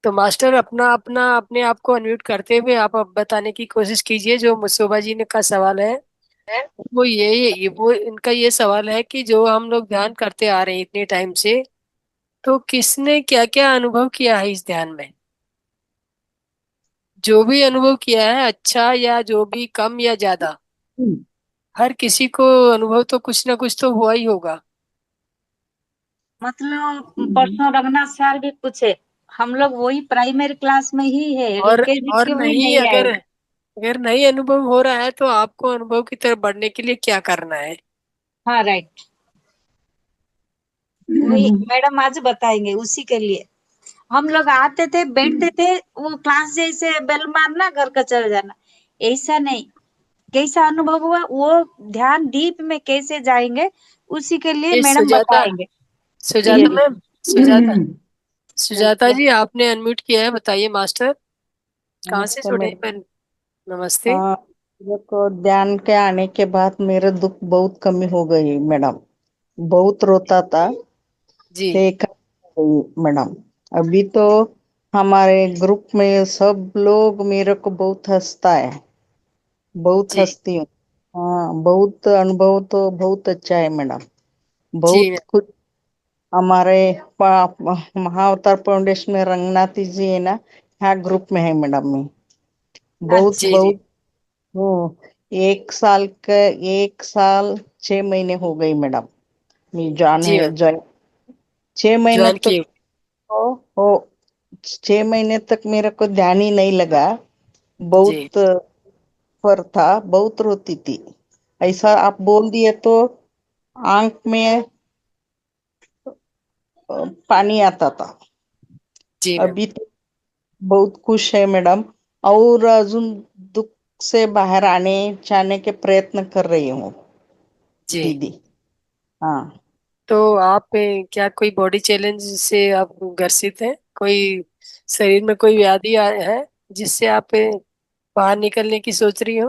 तो मास्टर अपना अपना अपने आप को अनम्यूट करते हुए आप अब बताने की कोशिश कीजिए। जो मुस्तफा जी ने का सवाल है वो वो इनका ये सवाल है कि जो हम लोग ध्यान करते आ रहे हैं इतने टाइम से, तो किसने क्या क्या अनुभव किया है इस ध्यान में। जो भी अनुभव किया है, अच्छा या जो भी कम या ज्यादा, हर किसी को अनुभव तो कुछ ना कुछ तो हुआ ही होगा। मतलब परसों रघुनाथ सर भी पूछे, हम लोग वही प्राइमरी क्लास में ही है, और एलकेजी और क्यों ही नहीं, नहीं आए। अगर अगर नहीं अनुभव हो रहा है तो आपको अनुभव की तरफ बढ़ने के लिए क्या करना है। हाँ राइट, वही मैडम आज बताएंगे उसी के लिए। हम लोग आते थे बैठते थे, वो क्लास जैसे बेल मारना घर का चले जाना, ऐसा नहीं। कैसा अनुभव हुआ वो, ध्यान डीप में कैसे जाएंगे उसी के लिए ये मैडम सुजाता, बताएंगे। ये सुजाता भी मैम, सुजाता, सुजाता जी आपने अनम्यूट किया है, बताइए मास्टर। कहाँ से नमस्ते जुड़े हैं मैडम। मैम? नमस्ते। हाँ, देखो ध्यान के आने के बाद मेरे दुख बहुत कमी हो गई मैडम। बहुत रोता था, जी ठीक है मैडम। अभी तो हमारे ग्रुप में सब लोग मेरे को बहुत हंसता है, बहुत जी हंसती हूँ। हाँ, बहुत अनुभव तो बहुत अच्छा है मैडम। जी मैम। बहुत कुछ हमारे महाअवतार फाउंडेशन में रंगनाथी जी है ना, हाँ ग्रुप में है मैडम में। बहुत जी जी बहुत वो 1 साल का, 1 साल 6 महीने हो गई मैडम। मैं जान जी है मैम। जॉइन 6 महीने ज्वाइन तक। किए। हो 6 महीने तक मेरे को ध्यान ही नहीं लगा। जी बहुत पर था, बहुत रोती थी। ऐसा आप बोल दिए तो आंख में पानी आता था। जी मैम। अभी तो बहुत खुश है मैडम, और अजून दुख से बाहर आने जाने के प्रयत्न कर रही हूँ जी। दीदी। हाँ। तो आप क्या कोई बॉडी चैलेंज से आप ग्रसित हैं? कोई शरीर में कोई व्याधि है जिससे आप बाहर निकलने की सोच रही हो?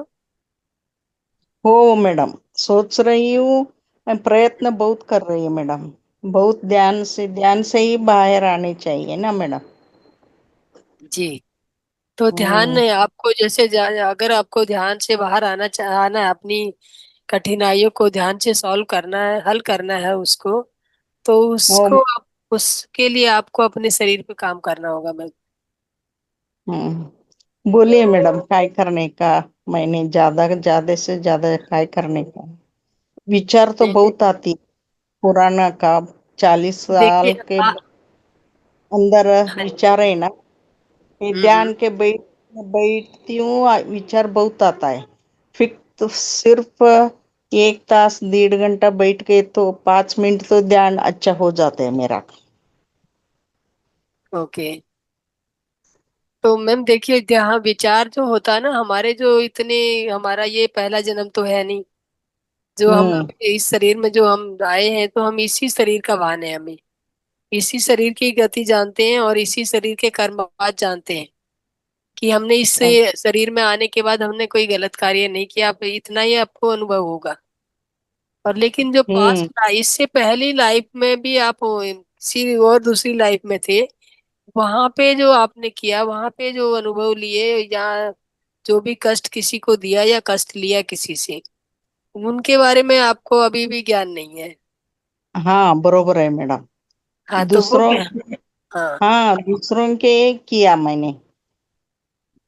हो मैडम, सोच रही हूँ। मैं प्रयत्न बहुत कर रही हूँ मैडम। बहुत ध्यान से ही बाहर आने चाहिए ना मैडम। जी। तो ध्यान हम्म। है आपको, जैसे अगर आपको ध्यान से बाहर आना है, अपनी कठिनाइयों को ध्यान से सॉल्व करना है, हल करना है उसको, तो हो। उसके लिए आपको अपने शरीर पे काम करना होगा मैम। बोलिए मैडम, काय करने का। मैंने ज्यादा ज्यादा से ज्यादा काय करने का विचार तो नहीं, बहुत आती। पुराना का 40 साल देखिए के अंदर हाँ, विचार है ना, ये हम्म। ध्यान के बैठती हूँ, विचार बहुत आता है। फिर तो सिर्फ 1 तास 1.5 घंटा बैठ के तो 5 मिनट तो ध्यान अच्छा हो जाता है मेरा। ओके। तो मैम देखिए, जहाँ विचार जो होता है ना, हमारे जो इतने, हमारा ये पहला जन्म तो है नहीं। जो हम हम्म। इस शरीर में जो हम आए हैं, तो हम इसी शरीर का वाहन है। हमें इसी शरीर की गति जानते हैं और इसी शरीर के कर्म आज जानते हैं कि हमने इस शरीर में आने के बाद हमने कोई गलत कार्य नहीं किया। आप इतना ही आपको अनुभव होगा। और लेकिन जो हम्म। पास्ट, इससे पहली लाइफ में भी आप किसी और दूसरी लाइफ में थे, वहां पे जो आपने किया, वहां पे जो अनुभव लिए, या जो भी कष्ट किसी को दिया या कष्ट लिया किसी से, उनके बारे में आपको अभी भी ज्ञान नहीं है। हाँ बरोबर है मैडम। हाँ तो वो दूसरों, क्या। हाँ। हाँ दूसरों के किया मैंने।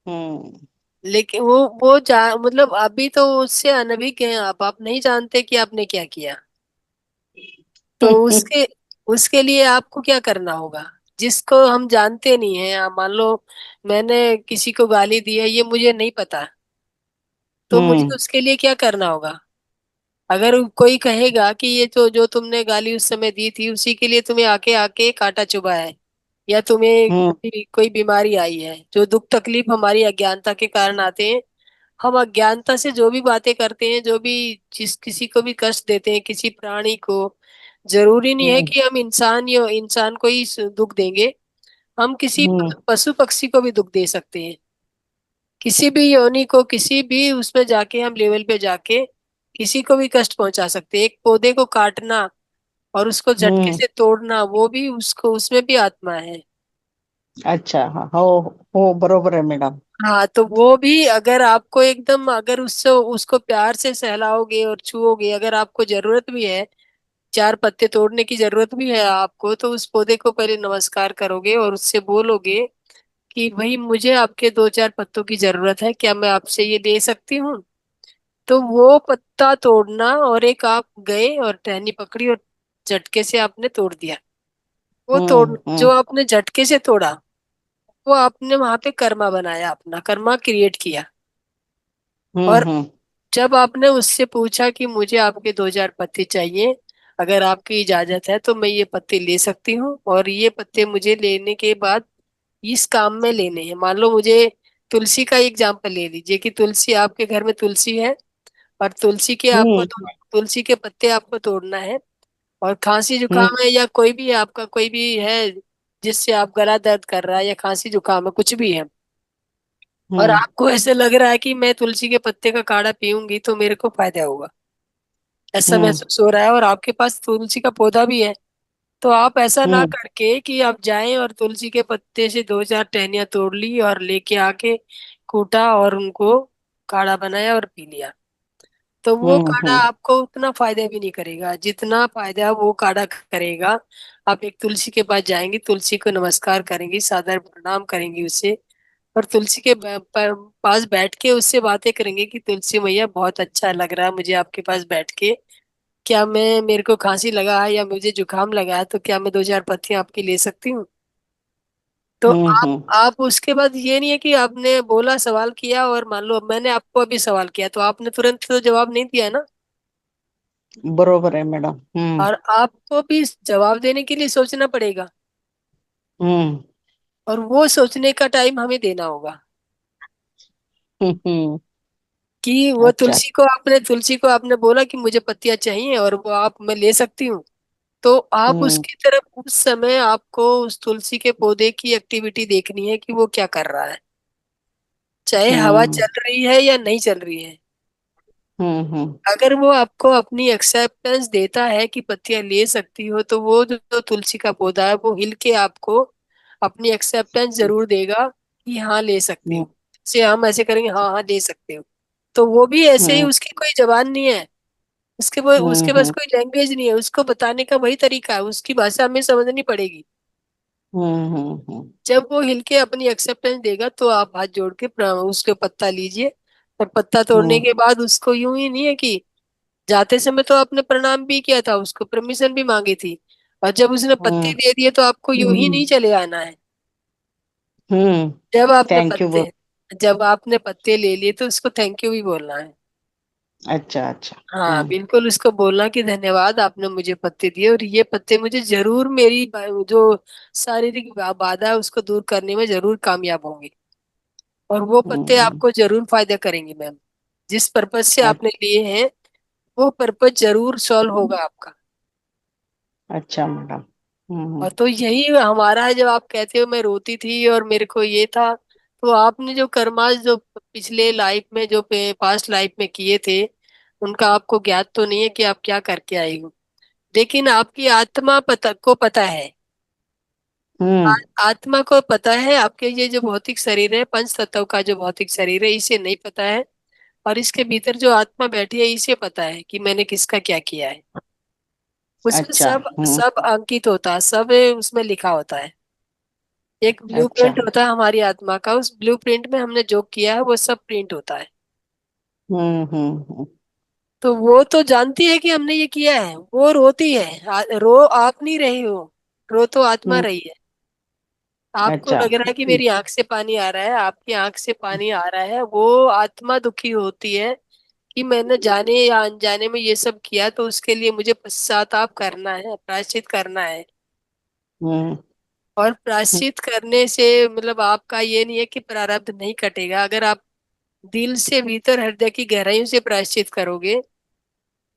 हम्म। लेकिन वो मतलब अभी तो उससे अनभिज्ञ हैं आप नहीं जानते कि आपने क्या किया। तो उसके उसके लिए आपको क्या करना होगा, जिसको हम जानते नहीं है। मान लो मैंने किसी को गाली दी है, ये मुझे नहीं पता, तो मुझे हम्म। उसके लिए क्या करना होगा। अगर कोई कहेगा कि ये तो जो तुमने गाली उस समय दी थी, उसी के लिए तुम्हें आके आके कांटा चुभा है, या तुम्हें हम्म। कोई बीमारी आई है, जो दुख तकलीफ हमारी अज्ञानता के कारण आते हैं। हम अज्ञानता से जो भी बातें करते हैं, जो भी जिस किसी को भी कष्ट देते हैं, किसी प्राणी को, जरूरी नहीं है हम्म। कि हम इंसान को ही दुख देंगे। हम किसी हम्म। पशु पक्षी को भी दुख दे सकते हैं। किसी भी योनि को, किसी भी उसमें जाके, हम लेवल पे जाके किसी को भी कष्ट पहुंचा सकते हैं। एक पौधे को काटना और उसको झटके हम्म। से तोड़ना, वो भी उसको, उसमें भी आत्मा है। अच्छा, हाँ, हो बरोबर है मैडम। हाँ, तो वो भी अगर आपको एकदम, अगर उससे उसको प्यार से सहलाओगे और छुओगे, अगर आपको जरूरत भी है, चार पत्ते तोड़ने की जरूरत भी है आपको, तो उस पौधे को पहले नमस्कार करोगे और उससे बोलोगे कि भाई मुझे आपके दो चार पत्तों की जरूरत है, क्या मैं आपसे ये ले सकती हूँ? तो वो पत्ता तोड़ना, और एक आप गए और टहनी पकड़ी और झटके से आपने तोड़ दिया। वो तोड़, जो हम्म। आपने झटके से तोड़ा, वो आपने वहां पे कर्मा बनाया, अपना कर्मा क्रिएट किया। और हम्म। जब आपने उससे पूछा कि मुझे आपके दो चार पत्ते चाहिए, अगर आपकी इजाजत है तो मैं ये पत्ते ले सकती हूँ, और ये पत्ते मुझे लेने के बाद इस काम में लेने हैं। मान लो मुझे तुलसी का एग्जाम्पल ले लीजिए कि तुलसी, आपके घर में तुलसी है, और हम्म। तुलसी के पत्ते आपको तोड़ना है। और खांसी हम्म। जुकाम है, या कोई भी आपका कोई भी है जिससे आप गला दर्द कर रहा है, या खांसी जुकाम है, कुछ भी है, और हम्म। आपको ऐसे लग रहा है कि मैं तुलसी के पत्ते का काढ़ा पीऊंगी तो मेरे को फायदा होगा, ऐसा हम्म। महसूस हो रहा है, और आपके पास तुलसी का पौधा भी है, तो आप ऐसा ना हम्म। करके कि आप जाएं और तुलसी के पत्ते से दो चार टहनियां तोड़ ली और लेके आके कूटा और उनको काढ़ा बनाया और पी लिया, तो वो हम्म। काढ़ा आपको उतना फायदा भी नहीं करेगा जितना फायदा वो काढ़ा करेगा। आप एक तुलसी के पास जाएंगी, तुलसी को नमस्कार करेंगी, सादर प्रणाम करेंगी उसे, और तुलसी के पास बैठ के उससे बातें करेंगे कि तुलसी मैया बहुत अच्छा लग रहा है मुझे आपके पास बैठ के, क्या मैं, मेरे को खांसी लगा है या मुझे जुकाम लगा है, तो क्या मैं दो चार पत्तियां आपकी ले सकती हूँ? तो हम्म। आप उसके बाद ये नहीं है कि आपने बोला, सवाल किया, और मान लो मैंने आपको अभी सवाल किया तो आपने तुरंत तो जवाब नहीं दिया ना, बरोबर है मैडम। हम्म। और आपको भी जवाब देने के लिए सोचना पड़ेगा, हम्म। और वो सोचने का टाइम हमें देना होगा। हम्म। कि वो अच्छा। तुलसी को आपने बोला कि मुझे पत्तियां चाहिए और वो आप, मैं ले सकती हूँ, तो आप हम्म। उसकी तरफ उस समय आपको उस तुलसी के पौधे की एक्टिविटी देखनी है कि वो क्या कर रहा है, चाहे हवा हम्म। चल रही है या नहीं चल रही है। हम्म। अगर वो आपको अपनी एक्सेप्टेंस देता है कि पत्तियां ले सकती हो, तो वो जो तुलसी का पौधा है वो हिल के आपको अपनी एक्सेप्टेंस जरूर देगा कि हाँ ले सकते हम्म। हो। से हम ऐसे करेंगे, हाँ हाँ ले सकते हो, तो वो भी ऐसे ही, हम्म। उसकी कोई जबान नहीं है, उसके पास हम्म। कोई लैंग्वेज नहीं है, उसको बताने का वही तरीका है, उसकी भाषा हमें समझनी पड़ेगी। हम्म। जब वो हिल के अपनी एक्सेप्टेंस देगा तो आप हाथ जोड़ के उसके पत्ता लीजिए, और पत्ता तोड़ने हम्म। के बाद उसको यूं ही नहीं है कि जाते समय तो आपने प्रणाम भी किया था, उसको परमिशन भी मांगी थी, और जब उसने पत्ते हम्म। दे दिए तो आपको यूं ही नहीं हम्म। चले आना है। हम्म। जब आपने थैंक यू। पत्ते जब आपने पत्ते ले लिए तो उसको थैंक यू भी बोलना है। अच्छा, अच्छा। हाँ हम्म। बिल्कुल, उसको बोलना कि धन्यवाद आपने मुझे पत्ते दिए, और ये पत्ते मुझे जरूर मेरी जो शारीरिक बाधा है उसको दूर करने में जरूर कामयाब होंगे, और वो पत्ते हम्म। आपको जरूर फायदा करेंगे मैम। जिस पर्पज से अ- आपने लिए हैं वो पर्पज जरूर सॉल्व होगा आपका। अच्छा मैडम। और तो यही हमारा है, जब आप कहते हो मैं रोती थी और मेरे को ये था, तो आपने जो कर्मास जो पिछले लाइफ में, जो पास्ट लाइफ में किए थे, उनका आपको ज्ञात तो नहीं है कि आप क्या करके आई हो, लेकिन आपकी आत्मा पता है। हम्म। आत्मा को पता है आपके ये जो भौतिक शरीर है, पंच तत्व का जो भौतिक शरीर है, इसे नहीं पता है, और इसके भीतर जो आत्मा बैठी है इसे पता है कि मैंने किसका क्या किया है। उसमें अच्छा। सब हम्म। सब अंकित होता है, सब उसमें लिखा होता है। एक अच्छा। ब्लूप्रिंट होता है हमारी आत्मा का, उस ब्लूप्रिंट में हमने जो किया है वो सब प्रिंट होता है। हम्म। तो वो तो जानती है कि हमने ये किया है, वो रोती है, रो आप नहीं रही हो, रो तो आत्मा हम्म। रही है। आपको अच्छा। लग रहा है कि मेरी आंख से पानी आ रहा है, आपकी आंख से पानी आ रहा है, वो आत्मा दुखी होती है कि मैंने जाने या अनजाने में ये सब किया, तो उसके लिए मुझे पश्चाताप करना है, प्रायश्चित करना है। हम्म। और प्रायश्चित करने से मतलब आपका ये नहीं है कि प्रारब्ध नहीं कटेगा, अगर आप दिल से भीतर हृदय की गहराइयों से प्रायश्चित करोगे,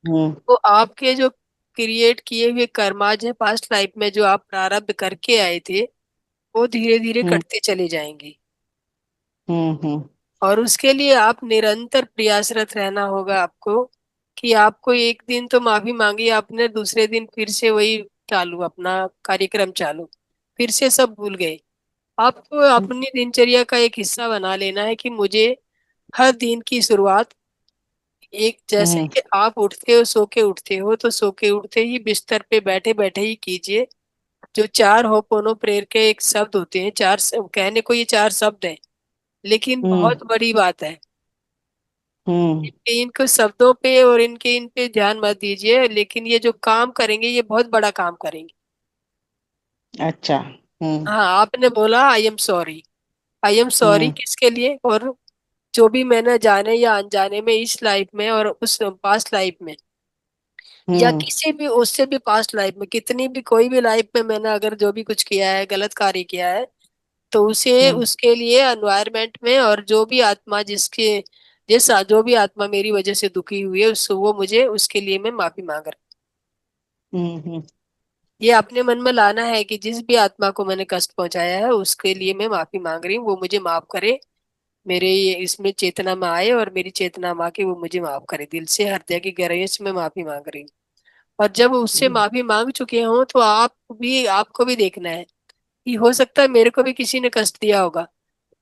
हम्म। तो आपके जो क्रिएट किए हुए कर्माज है पास्ट लाइफ में, जो आप प्रारब्ध करके आए थे, वो धीरे धीरे हम्म। कटते चले जाएंगे। हम्म। और उसके लिए आप निरंतर प्रयासरत रहना होगा आपको, कि आपको एक दिन तो माफी मांगी आपने, दूसरे दिन फिर से वही चालू, अपना कार्यक्रम चालू, फिर से सब भूल गए, आपको अपनी दिनचर्या का एक हिस्सा बना लेना है कि मुझे हर दिन की शुरुआत एक, जैसे हम्म कि आप उठते हो, सो के उठते हो, तो सो के उठते ही बिस्तर पे बैठे बैठे ही कीजिए। जो चार होपोनो प्रेयर के एक शब्द होते हैं, कहने को ये चार शब्द हैं, लेकिन हम्म बहुत बड़ी बात है। हम्म इनको शब्दों पे और इन पे ध्यान मत दीजिए, लेकिन ये जो काम करेंगे ये बहुत बड़ा काम करेंगे। अच्छा। हम्म हाँ, आपने बोला I am sorry. I am sorry hmm किसके लिए? और जो भी मैंने जाने या अनजाने में इस लाइफ में और उस पास्ट लाइफ में, या हम्म किसी भी उससे भी पास्ट लाइफ में, कितनी भी कोई भी लाइफ में मैंने अगर जो भी कुछ किया है, गलत कार्य किया है, तो उसे हम्म उसके लिए एनवायरमेंट में, और जो भी आत्मा जो भी आत्मा मेरी वजह से दुखी हुई है, उस वो मुझे उसके लिए मैं माफी मांग रहा हूँ। हम्म ये अपने मन में लाना है कि जिस भी आत्मा को मैंने कष्ट पहुंचाया है उसके लिए मैं माफी मांग रही हूँ, वो मुझे माफ करे। मेरे ये इसमें चेतना में आए और मेरी चेतना में आके वो मुझे माफ करे। दिल से, हृदय की गहराइयों से मैं माफी मांग रही हूँ। और जब उससे हम्म माफी मांग चुके हों, तो आपको भी देखना है कि हो सकता है मेरे को भी किसी ने कष्ट दिया होगा,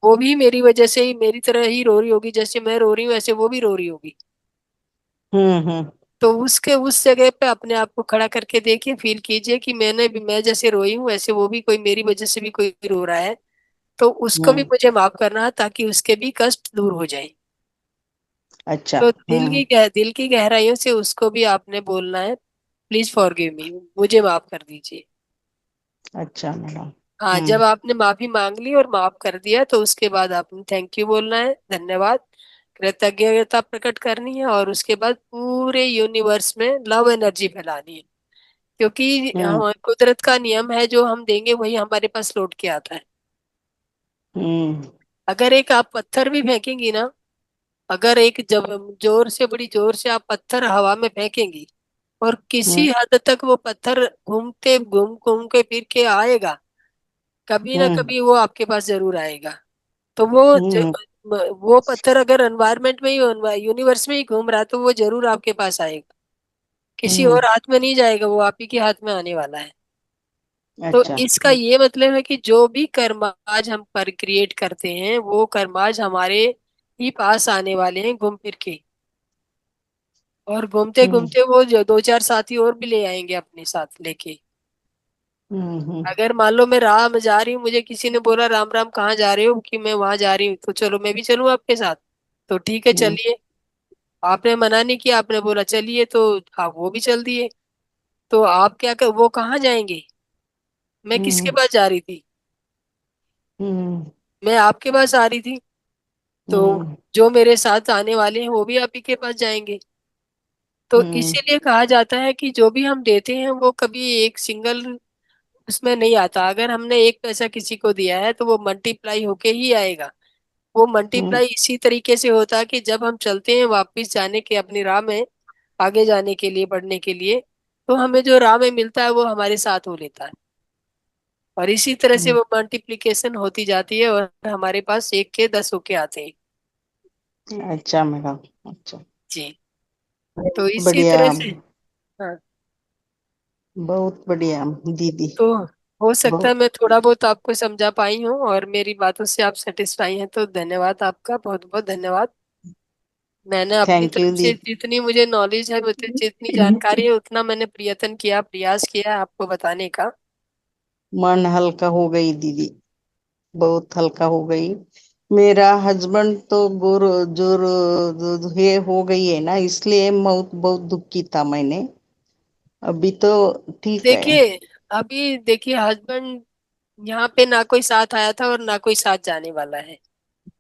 वो भी मेरी वजह से ही मेरी तरह ही रो रही होगी, जैसे मैं रो रही हूँ वैसे वो भी रो रही होगी। हम्म तो उसके उस जगह पे अपने आप को खड़ा करके देखिए, फील कीजिए कि मैं जैसे रोई हूँ वैसे वो भी, कोई मेरी वजह से भी कोई रो रहा है, तो उसको भी हम्म मुझे माफ करना है ताकि उसके भी कष्ट दूर हो जाए। अच्छा। तो हम्म दिल की गहराइयों से उसको भी आपने बोलना है, प्लीज फॉरगिव मी, मुझे माफ कर दीजिए। अच्छा मैडम। हाँ, जब आपने माफी मांग ली और माफ कर दिया, तो उसके बाद आपने थैंक यू बोलना है, धन्यवाद, कृतज्ञता प्रकट करनी है, और उसके बाद पूरे यूनिवर्स में लव एनर्जी फैलानी है। क्योंकि हम्म कुदरत का नियम है, जो हम देंगे वही हमारे पास लौट के आता है। हम्म अगर एक आप पत्थर भी फेंकेंगी ना, अगर एक जब जोर से, बड़ी जोर से आप पत्थर हवा में फेंकेंगी, और हम्म किसी हद तक वो पत्थर घूम घूम के फिर के आएगा, कभी ना हम्म कभी वो आपके पास जरूर आएगा। तो वो पत्थर अगर एनवायरमेंट में ही, यूनिवर्स में ही घूम रहा है, तो वो जरूर आपके पास आएगा। किसी हम्म और हाथ में नहीं जाएगा, वो आप ही के हाथ में आने वाला है। तो अच्छा। इसका ये मतलब है कि जो भी कर्म आज हम पर क्रिएट करते हैं, वो कर्म आज हमारे ही पास आने वाले हैं घूम फिर के। और घूमते हम्म घूमते वो जो दो चार साथी और भी ले आएंगे अपने साथ लेके। हम्म अगर मान लो मैं राह में जा रही हूँ, मुझे किसी ने बोला राम राम कहाँ जा रहे हो, कि मैं वहां जा रही हूँ, तो चलो मैं भी चलूँ आपके साथ। तो ठीक है, हम्म चलिए। आपने मना नहीं किया, आपने बोला चलिए, तो आप वो भी चल दिए। तो आप क्या कर, वो कहाँ जाएंगे? मैं किसके हम्म पास जा रही थी? हम्म मैं आपके पास आ रही थी। तो हम्म जो मेरे साथ आने वाले हैं वो भी आप ही के पास जाएंगे। तो हम्म इसीलिए कहा जाता है कि जो भी हम देते हैं वो कभी एक सिंगल उसमें नहीं आता। अगर हमने एक पैसा किसी को दिया है, तो वो मल्टीप्लाई होके ही आएगा। वो हम्म मल्टीप्लाई इसी तरीके से होता है कि जब हम चलते हैं वापस जाने के अपनी राह में, आगे जाने के लिए, बढ़ने के लिए, तो हमें जो राह में मिलता है वो हमारे साथ हो लेता है। और इसी तरह से हम्म, वो मल्टीप्लिकेशन होती जाती है, और हमारे पास एक के 10 होके आते हैं। अच्छा मैडम। अच्छा। जी। तो इसी बढ़िया। तरह से, हाँ। बहुत बढ़िया दीदी। तो हो सकता है बहुत। मैं थोड़ा बहुत आपको समझा पाई हूँ, और मेरी बातों से आप सेटिस्फाई हैं, तो धन्यवाद आपका, बहुत बहुत धन्यवाद। मैंने अपनी थैंक तरफ यू से दीदी। जितनी मुझे नॉलेज है, मतलब जितनी जानकारी है, उतना मैंने प्रयत्न किया, प्रयास किया आपको बताने का। मन हल्का हो गई दीदी। बहुत हल्का हो गई। मेरा हस्बैंड तो गुर जोर ये हो गई है ना, इसलिए बहुत बहुत दुखी था मैंने। अभी तो ठीक है। देखिए, अभी देखिए, हस्बैंड यहाँ पे ना कोई साथ आया था और ना कोई साथ जाने वाला है।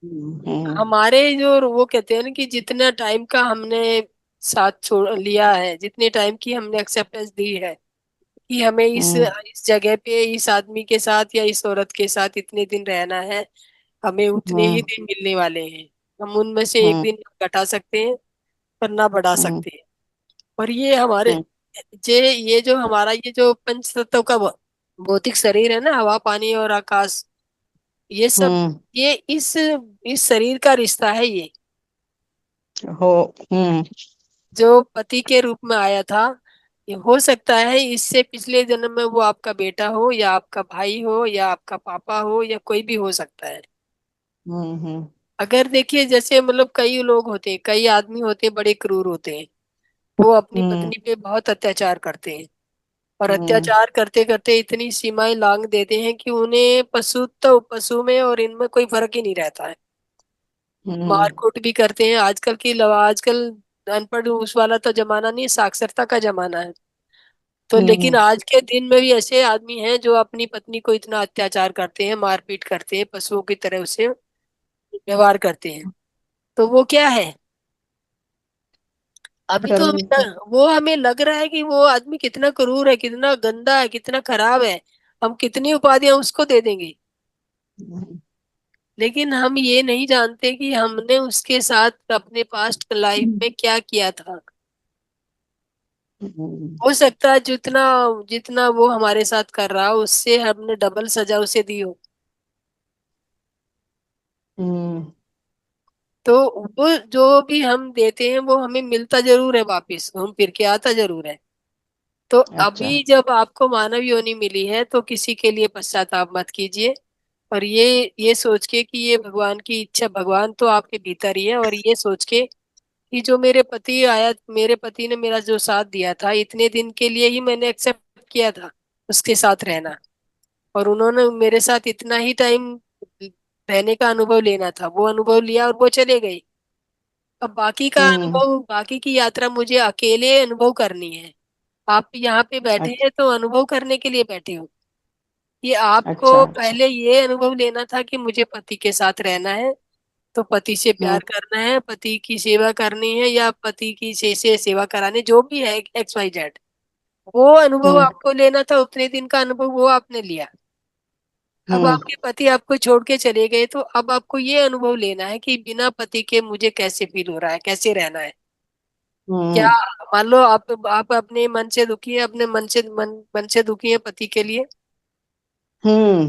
हम्म हमारे जो वो कहते हैं ना कि जितना टाइम का हमने साथ छोड़ लिया है, जितने टाइम की हमने एक्सेप्टेंस दी है कि हमें हम्म इस जगह पे इस आदमी के साथ या इस औरत के साथ इतने दिन रहना है, हमें उतने ही हम्म दिन मिलने वाले हैं। हम उनमें से एक हम्म दिन घटा सकते हैं, पर ना बढ़ा हम्म सकते हैं। और ये हमारे, हम्म ये जो हमारा ये जो पंच तत्व का भौतिक शरीर है ना, हवा पानी और आकाश, ये सब, हम्म, ये इस शरीर का रिश्ता है ये। हो। हम्म जो पति के रूप में आया था, ये हो सकता है इससे पिछले जन्म में वो आपका बेटा हो या आपका भाई हो या आपका पापा हो या कोई भी हो सकता है। हम्म। अगर देखिए जैसे मतलब कई लोग होते हैं, कई आदमी होते हैं बड़े क्रूर होते हैं। वो अपनी हम्म। पत्नी पे बहुत अत्याचार करते हैं और हम्म। अत्याचार करते करते इतनी सीमाएं लांघ देते हैं कि उन्हें पशु तो पशु में और इनमें कोई फर्क ही नहीं रहता है। हम्म। मारकूट भी करते हैं। आजकल अनपढ़ उस वाला तो जमाना नहीं, साक्षरता का जमाना है। तो लेकिन हम्म। आज के दिन में भी ऐसे आदमी हैं जो अपनी पत्नी को इतना अत्याचार करते हैं, मारपीट करते हैं, पशुओं की तरह उससे व्यवहार करते हैं। तो वो क्या है? अभी तो कर्म का। वो हमें लग रहा है कि वो आदमी कितना क्रूर है, कितना गंदा है, कितना खराब है। हम कितनी उपाधियां उसको दे देंगे। हम्म। लेकिन हम ये नहीं जानते कि हमने उसके साथ अपने पास्ट लाइफ में क्या किया था। हम्म। हो सकता है जितना जितना वो हमारे साथ कर रहा हो उससे हमने डबल सजा उसे दी हो। हम्म। तो वो जो भी हम देते हैं वो हमें मिलता जरूर है, वापिस घूम फिर के आता जरूर है। तो अच्छा। अभी जब आपको मानव योनि मिली है तो किसी के लिए पश्चाताप मत कीजिए। और ये सोच के कि ये भगवान की इच्छा, भगवान तो आपके भीतर ही है। और ये सोच के कि जो मेरे पति ने मेरा जो साथ दिया था इतने दिन के लिए ही मैंने एक्सेप्ट किया था उसके साथ रहना। और उन्होंने मेरे साथ इतना ही टाइम रहने का अनुभव लेना था, वो अनुभव लिया और वो चले गए। अब बाकी का हम्म। अनुभव, बाकी की यात्रा मुझे अकेले अनुभव करनी है। आप यहाँ पे बैठे अच्छा। हैं तो अनुभव करने के लिए बैठे हो। ये अच्छा। आपको अच्छा। पहले ये अनुभव लेना था कि मुझे पति के साथ रहना है। तो पति से हम्म। प्यार करना है, पति की सेवा करनी है, या पति की से सेवा कराने, जो भी है एक्स वाई जेड। वो अनुभव हम्म। आपको लेना था, उतने दिन का अनुभव वो आपने लिया। अब हम्म। आपके पति आपको छोड़ के चले गए तो अब आपको ये अनुभव लेना है कि बिना पति के मुझे कैसे फील हो रहा है, कैसे रहना है। क्या, हम्म। मान लो आप अपने मन से दुखी है, अपने मन से दुखी है पति के लिए। हम्म।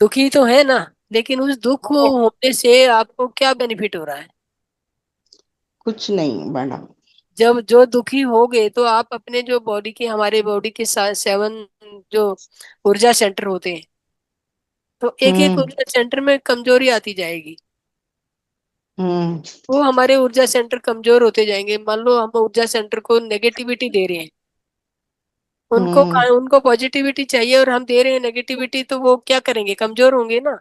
दुखी तो है ना, लेकिन उस दुख होने से आपको क्या बेनिफिट हो रहा है? कुछ नहीं बना। जब जो दुखी हो गए तो आप अपने जो बॉडी के, हमारे बॉडी के 7 जो ऊर्जा सेंटर होते हैं, तो एक एक हम्म। ऊर्जा सेंटर में कमजोरी आती जाएगी। हम्म। वो हमारे ऊर्जा सेंटर कमजोर होते जाएंगे। मान लो हम ऊर्जा सेंटर को नेगेटिविटी दे रहे हैं, हम्म। उनको पॉजिटिविटी चाहिए और हम दे रहे हैं नेगेटिविटी, तो वो क्या करेंगे? कमजोर होंगे ना।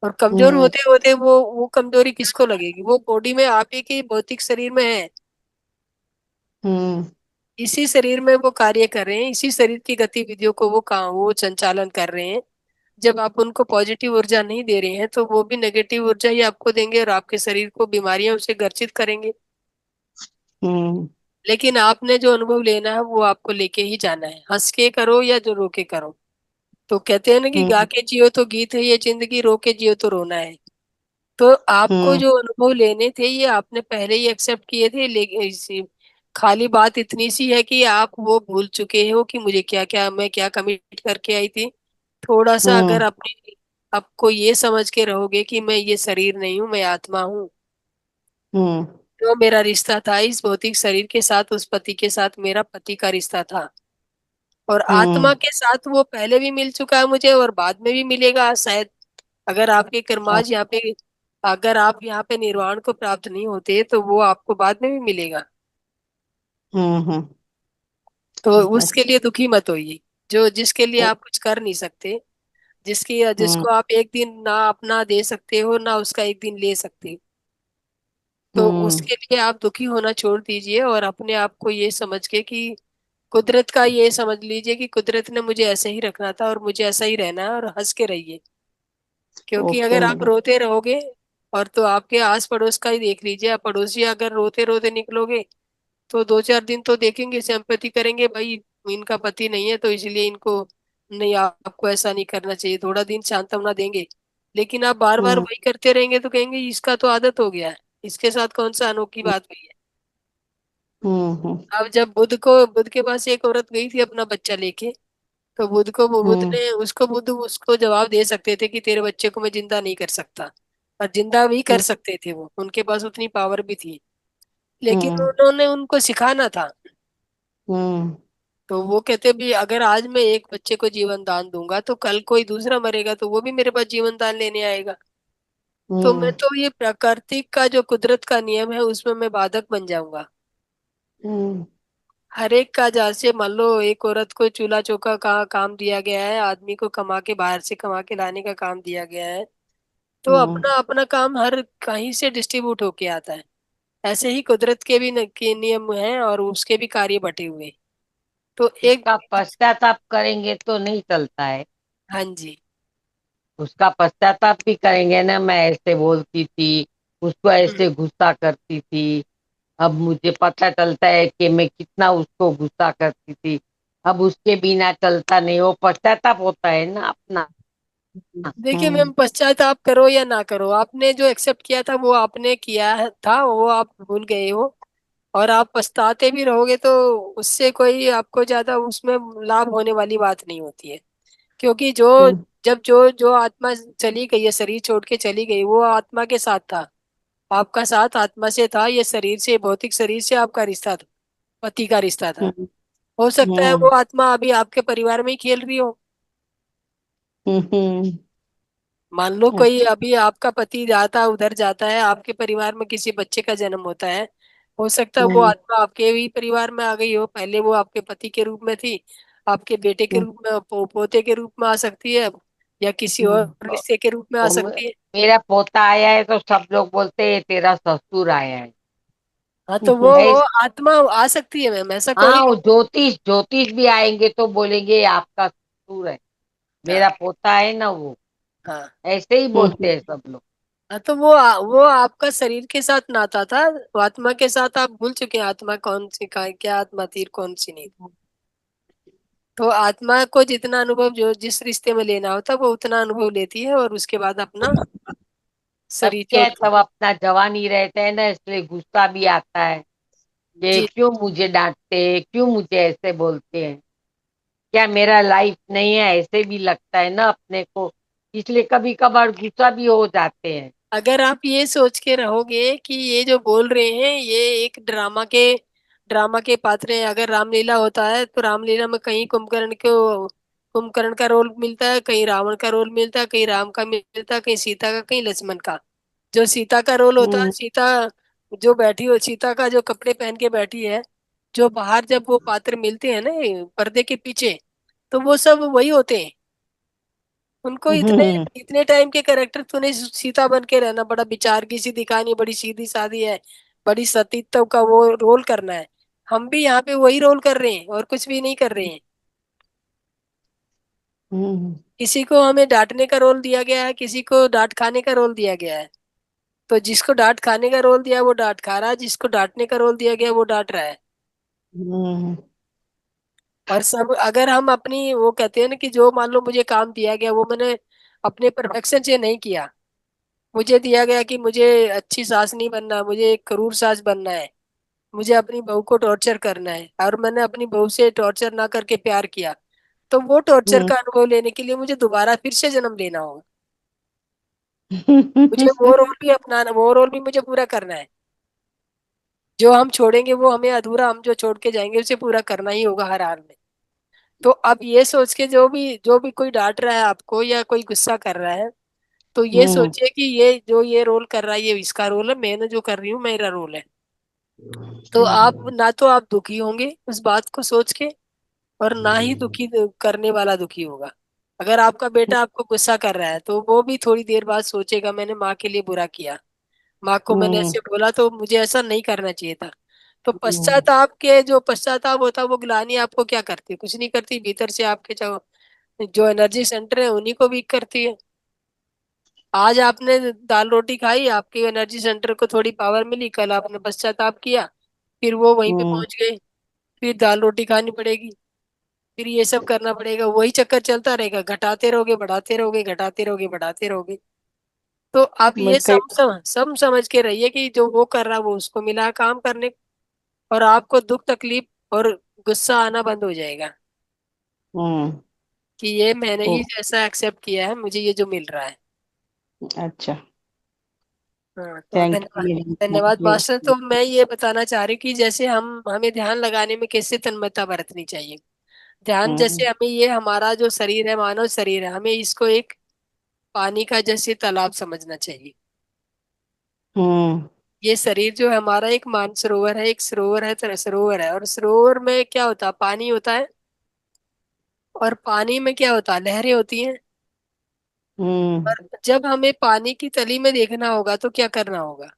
और कमजोर हम्म। होते होते वो कमजोरी किसको लगेगी? वो बॉडी में, आप ही के भौतिक शरीर में है। हम्म। इसी शरीर में वो कार्य कर रहे हैं, इसी शरीर की गतिविधियों को वो संचालन कर रहे हैं। जब आप उनको पॉजिटिव ऊर्जा नहीं दे रहे हैं तो वो भी नेगेटिव ऊर्जा ही आपको देंगे और आपके शरीर को बीमारियां उसे ग्रसित करेंगे। हम्म। लेकिन आपने जो अनुभव लेना है वो आपको लेके ही जाना है, हंस के करो या जो रो के करो। तो कहते हैं ना कि गा हम्म। के जियो तो गीत है ये जिंदगी, रो के जियो तो रोना है। तो आपको हम्म। जो अनुभव लेने थे ये आपने पहले ही एक्सेप्ट किए थे, लेकिन खाली बात इतनी सी है कि आप वो भूल चुके हो कि मुझे क्या क्या, मैं क्या कमिट करके आई थी। थोड़ा सा अगर हम्म। अपने आपको ये समझ के रहोगे कि मैं ये शरीर नहीं हूँ, मैं आत्मा हूँ। हम्म। जो मेरा रिश्ता था इस भौतिक शरीर के साथ, उस पति के साथ मेरा पति का रिश्ता था। और आत्मा हम्म। के साथ वो पहले भी मिल चुका है मुझे और बाद में भी मिलेगा शायद। अगर आपके कर्माज यहाँ पे, अगर आप यहाँ पे निर्वाण को प्राप्त नहीं होते तो वो आपको बाद में भी मिलेगा। हम्म। तो उसके अच्छा। लिए दुखी मत होइए, जो जिसके लिए ओ। आप कुछ कर नहीं सकते, हम्म। जिसको आप एक दिन ना अपना दे सकते हो ना उसका एक दिन ले सकते हो। तो हम्म। उसके लिए आप दुखी होना छोड़ दीजिए और अपने आप को ये समझ के कि कुदरत का ये समझ लीजिए कि कुदरत ने मुझे ऐसे ही रखना था और मुझे ऐसा ही रहना है, और हंस के रहिए। क्योंकि ओके अगर आप मैडम। रोते रहोगे, और तो आपके आस पड़ोस का ही देख लीजिए, आप पड़ोसी अगर रोते रोते निकलोगे तो 2-4 दिन तो देखेंगे, सिंपैथी करेंगे, भाई इनका पति नहीं है तो इसलिए इनको, नहीं आपको ऐसा नहीं करना चाहिए, थोड़ा दिन सांत्वना देंगे। लेकिन आप बार बार हम्म। वही करते रहेंगे तो कहेंगे इसका तो आदत हो गया है, इसके साथ कौन सा अनोखी बात हुई है। हम्म। अब जब बुद्ध के पास एक औरत गई थी अपना बच्चा लेके, तो हम्म। बुद्ध उसको जवाब दे सकते थे कि तेरे बच्चे को मैं जिंदा नहीं कर सकता। और जिंदा भी कर हम्म। सकते थे, वो उनके पास उतनी पावर भी थी। लेकिन हम्म। उन्होंने उनको सिखाना था। हम्म। तो वो कहते भी अगर आज मैं एक बच्चे को जीवन दान दूंगा तो कल कोई दूसरा मरेगा तो वो भी मेरे पास जीवन दान लेने आएगा। तो मैं हम्म। तो ये प्रकृति का जो कुदरत का नियम है उसमें मैं बाधक बन जाऊंगा। हम्म। हर एक का, जैसे मान लो एक औरत को चूल्हा चौका का काम दिया गया है, आदमी को कमा के बाहर से कमा के लाने का काम दिया गया है, तो हम्म। अपना अपना काम हर कहीं से डिस्ट्रीब्यूट होके आता है। ऐसे ही कुदरत के भी के नियम हैं और उसके भी कार्य बटे हुए। तो एक, उसका पश्चाताप करेंगे तो नहीं चलता है। हाँ जी। उसका पश्चाताप भी करेंगे ना, मैं ऐसे बोलती थी, उसको हम्म, ऐसे गुस्सा करती थी। अब मुझे पता चलता है कि मैं कितना उसको गुस्सा करती थी। अब उसके बिना चलता नहीं, वो पश्चाताप होता है ना अपना। देखिए हम्म। मैम, पश्चाताप करो या ना करो, आपने जो एक्सेप्ट किया था वो आपने किया था, वो आप भूल गए हो। और आप पछताते भी रहोगे तो उससे कोई आपको ज्यादा उसमें लाभ होने वाली बात नहीं होती है। क्योंकि जो, हम्म। जब जो जो आत्मा चली गई है, शरीर छोड़ के चली गई, वो आत्मा के साथ था। आपका साथ आत्मा से था, ये शरीर से, भौतिक शरीर से आपका रिश्ता था, पति का रिश्ता था। हम्म। हो सकता है वो हम्म। आत्मा अभी आपके परिवार में ही खेल रही हो। हम्म। मान लो कोई अच्छा। अभी आपका पति जाता उधर जाता है, आपके परिवार में किसी बच्चे का जन्म होता है, हो सकता है वो हम्म। आत्मा आपके ही परिवार में आ गई हो। पहले वो आपके पति के रूप में थी, आपके बेटे के हम्म। रूप में, पोते के रूप में आ सकती है अब, या किसी और तो, रिश्ते के रूप में आ तो सकती है। मेरा पोता आया है तो सब लोग बोलते हैं तेरा ससुर आया है। हाँ तो वो ऐस- आत्मा आ सकती है मैम, ऐसा कोई। हाँ, वो ज्योतिष ज्योतिष भी आएंगे तो बोलेंगे ये आपका ससुर है, हाँ मेरा पोता है ना वो। हाँ ऐसे ही हम्म। बोलते हैं सब लोग। हाँ। तो वो आपका शरीर के साथ नाता था, वो आत्मा के साथ आप भूल चुके हैं आत्मा कौन सी का, क्या आत्मा थी कौन सी नहीं। तो आत्मा को जितना अनुभव जो जिस रिश्ते में लेना होता है वो उतना अनुभव लेती है और उसके बाद अपना तब शरीर क्या है, छोड़ती है। तब अपना जवानी रहते हैं ना, इसलिए गुस्सा भी आता है कि जी। क्यों मुझे डांटते हैं, क्यों मुझे ऐसे बोलते हैं, क्या मेरा लाइफ नहीं है, ऐसे भी लगता है ना अपने को। इसलिए कभी कभार गुस्सा भी हो जाते हैं। अगर आप ये सोच के रहोगे कि ये जो बोल रहे हैं ये एक ड्रामा के पात्र हैं, अगर रामलीला होता है तो रामलीला में कहीं कुंभकर्ण का रोल मिलता है, कहीं रावण का रोल मिलता है, कहीं राम का मिलता है, कहीं सीता का, कहीं लक्ष्मण का। जो सीता का रोल होता है, हम्म। सीता जो बैठी हो, सीता का जो कपड़े पहन के बैठी है, जो बाहर जब वो पात्र मिलते हैं ना ये पर्दे के पीछे, तो वो सब वही होते हैं। उनको इतने हम्म। इतने टाइम के कैरेक्टर, तूने सीता बन के रहना, बड़ा विचार की सी दिखानी, बड़ी सीधी सादी है, बड़ी सतीत्व का वो रोल करना है। हम भी यहाँ पे वही रोल कर रहे हैं और कुछ भी नहीं कर रहे हैं। हम्म। किसी को हमें डांटने का रोल दिया गया है, किसी को डांट खाने का रोल दिया गया है। तो जिसको डांट खाने का रोल दिया है वो डांट खा रहा है, जिसको डांटने का रोल दिया गया है वो डांट रहा है। हम्म। और सब, अगर हम अपनी, वो कहते हैं ना कि जो मान लो मुझे काम दिया गया वो मैंने अपने परफेक्शन से नहीं किया। मुझे दिया गया कि मुझे अच्छी सास नहीं बनना, मुझे एक क्रूर सास बनना है, मुझे अपनी बहू को टॉर्चर करना है, और मैंने अपनी बहू से टॉर्चर ना करके प्यार किया, तो वो टॉर्चर हम्म। का अनुभव लेने के लिए मुझे दोबारा फिर से जन्म लेना होगा। मुझे वो रोल भी अपनाना, वो रोल भी मुझे पूरा करना है। जो हम छोड़ेंगे वो हमें अधूरा, हम जो छोड़ के जाएंगे उसे पूरा करना ही होगा हर हाल में। तो अब ये सोच के जो भी कोई डांट रहा है आपको या कोई गुस्सा कर रहा है, तो ये हम्म। सोचिए कि ये जो ये रोल कर रहा है ये इसका रोल है, मैं जो कर रही हूँ मेरा रोल है। तो आप ना तो आप दुखी होंगे उस बात को सोच के, और ना ही दुखी करने वाला दुखी होगा। अगर आपका बेटा आपको गुस्सा कर रहा है तो वो भी थोड़ी देर बाद सोचेगा मैंने माँ के लिए बुरा किया, माँ को मैंने हम्म। ऐसे बोला तो मुझे ऐसा नहीं करना चाहिए था। तो हम्म। जो पश्चाताप होता है वो ग्लानि आपको क्या करती है, कुछ नहीं करती, भीतर से आपके जो जो एनर्जी सेंटर है उन्हीं को वीक करती है। आज आपने दाल रोटी खाई, आपके एनर्जी सेंटर को थोड़ी पावर मिली, कल आपने पश्चाताप किया, फिर वो वहीं पे हम्म। पहुंच गए, फिर दाल रोटी खानी पड़ेगी, फिर ये सब करना पड़ेगा, वही चक्कर चलता रहेगा, घटाते रहोगे बढ़ाते रहोगे, घटाते रहोगे बढ़ाते रहोगे। तो आप मैं ये कई सब समझ के रहिए कि जो वो कर रहा है वो उसको मिला है काम करने को, और आपको दुख तकलीफ और गुस्सा आना बंद हो जाएगा हम्म। कि ये मैंने ओ। ही जैसा एक्सेप्ट किया है, मुझे ये जो मिल रहा है। अच्छा। हाँ तो थैंक धन्यवाद। यू धन्यवाद मेरे मास्टर। तो मैं ये बताना चाह रही हूँ कि जैसे हम हमें ध्यान लगाने में कैसे तन्मयता बरतनी चाहिए। ध्यान हम्म जैसे हमें ये हमारा जो शरीर है, मानव शरीर है, हमें इसको एक पानी का जैसे तालाब समझना चाहिए। हम्म ये शरीर जो है हमारा एक मानसरोवर है, एक सरोवर है, सरोवर है। और सरोवर में क्या होता है? पानी होता है। और पानी में क्या होता है? लहरें होती हैं। हम्म और जब हमें पानी की तली में देखना होगा तो क्या करना होगा?